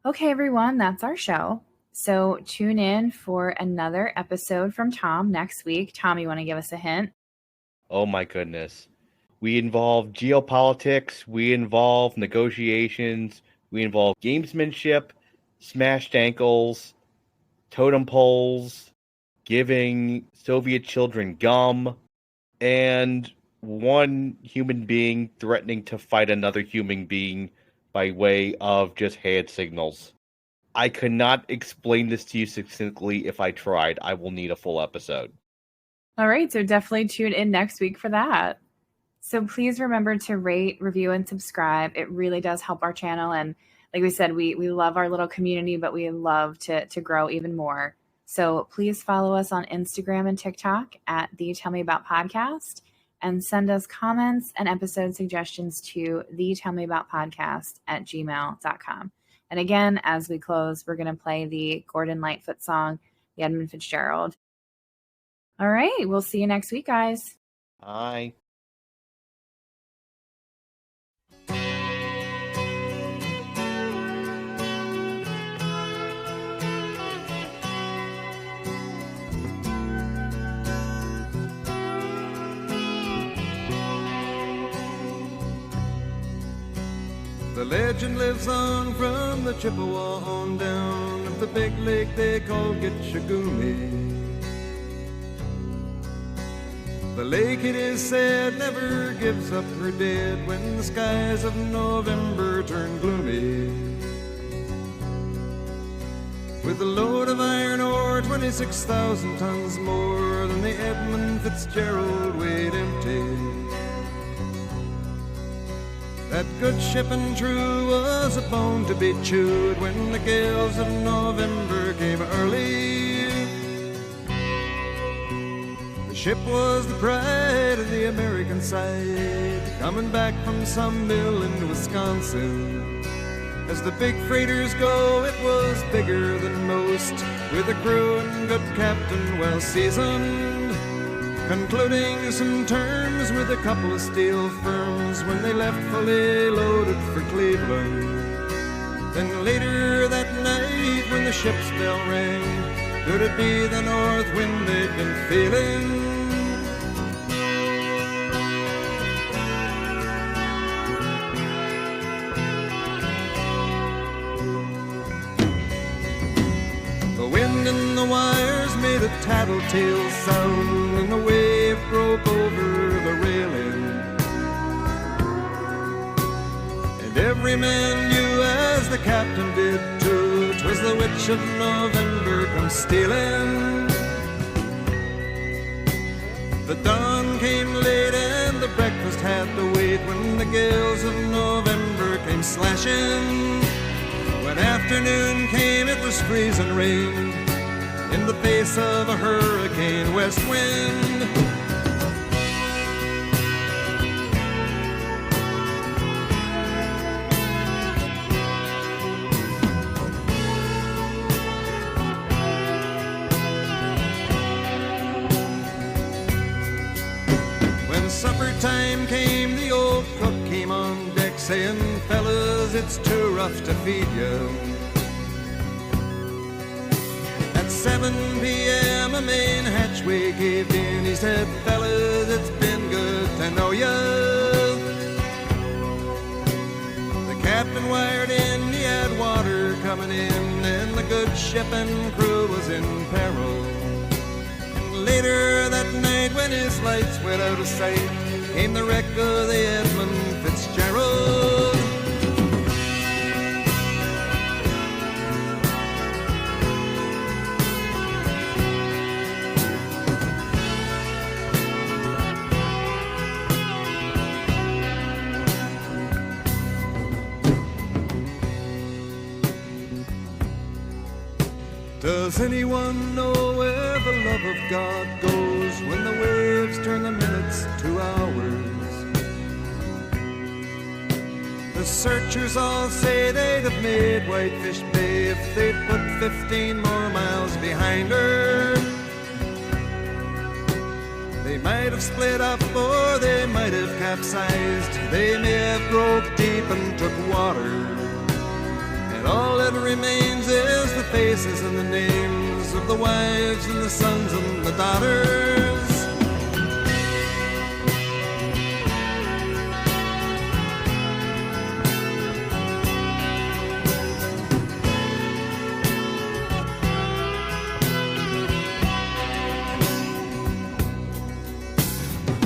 Okay, everyone, that's our show. So tune in for another episode from Tom next week. Tom, you want to give us a hint? Oh my goodness. We involve geopolitics, we involve negotiations, we involve gamesmanship, smashed ankles, totem poles, giving Soviet children gum, and one human being threatening to fight another human being by way of just hand signals. I could not explain this to you succinctly if I tried. I will need a full episode. All right, so definitely tune in next week for that. So please remember to rate, review, and subscribe. It really does help our channel. And like we said, we love our little community, but we love to grow even more. So please follow us on Instagram and TikTok at the Tell Me About Podcast, and send us comments and episode suggestions to the Tell Me About Podcast at gmail.com. And again, as we close, we're going to play the Gordon Lightfoot song, the Edmund Fitzgerald. All right, we'll see you next week, guys. Bye. The legend lives on from the Chippewa on down of the big lake they call Gitchagumi. The lake, it is said, never gives up her dead when the skies of November turn gloomy. With a load of iron ore, 26,000 tons more than the Edmund Fitzgerald weighed empty. That good ship and true was a bone to be chewed when the gales of November came early. The ship was the pride of the American side, coming back from some mill in Wisconsin. As the big freighters go, it was bigger than most, with a crew and good captain well seasoned, concluding some terms with a couple of steel firms when they left fully loaded for Cleveland. Then later that night when the ship's bell rang, could it be the north wind they'd been feeling? The wind in the wires made a tattletale sound, and the wave broke over the railing. And every man knew, as the captain did too, 'twas the witch of November come stealing. The dawn came late and the breakfast had to wait when the gales of November came slashing. When afternoon came, it was freezing rain in the face of a hurricane west wind. When supper time came, the old cook came on deck saying, "Fellas, it's too rough to feed you." At 7 p.m. a main hatchway caved in. He said, "Fellas, it's been good to know ya." The captain wired in, he had water coming in, and the good ship and crew was in peril. And later that night, when his lights went out of sight, came the wreck of the Edmund Fitzgerald. Does anyone know where the love of God goes when the waves turn the minutes to hours? The searchers all say they'd have made Whitefish Bay if they'd put 15 more miles behind her. They might have split up or they might have capsized. They may have broke deep and took water. And all that remains is the faces and the names of the wives and the sons and the daughters.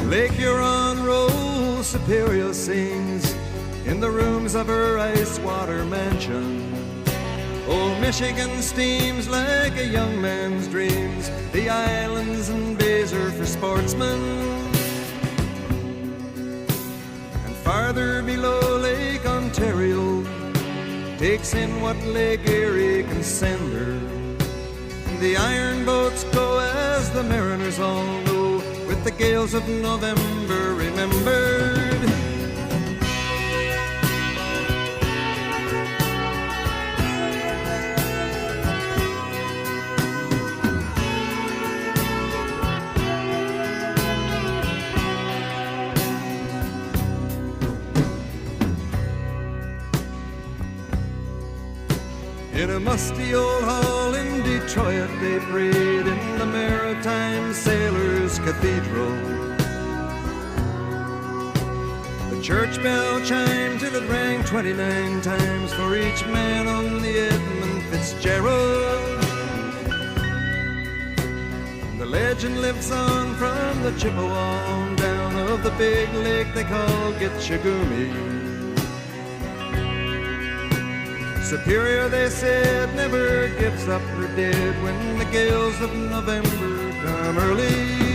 Lake Huron rolls, Superior sings in the rooms of her ice water mansion. Old Michigan steams like a young man's dreams. The islands and bays are for sportsmen. And farther below, Lake Ontario takes in what Lake Erie can send her. The iron boats go, as the mariners all know, with the gales of November remembered. In a musty old hall in Detroit they prayed in the Maritime Sailors' Cathedral. The church bell chimed till it rang 29 times for each man on the Edmund Fitzgerald. The legend lives on from the Chippewa on down of the big lake they call Gitchagumi. Superior, they said, never gives up her dead when the gales of November come early.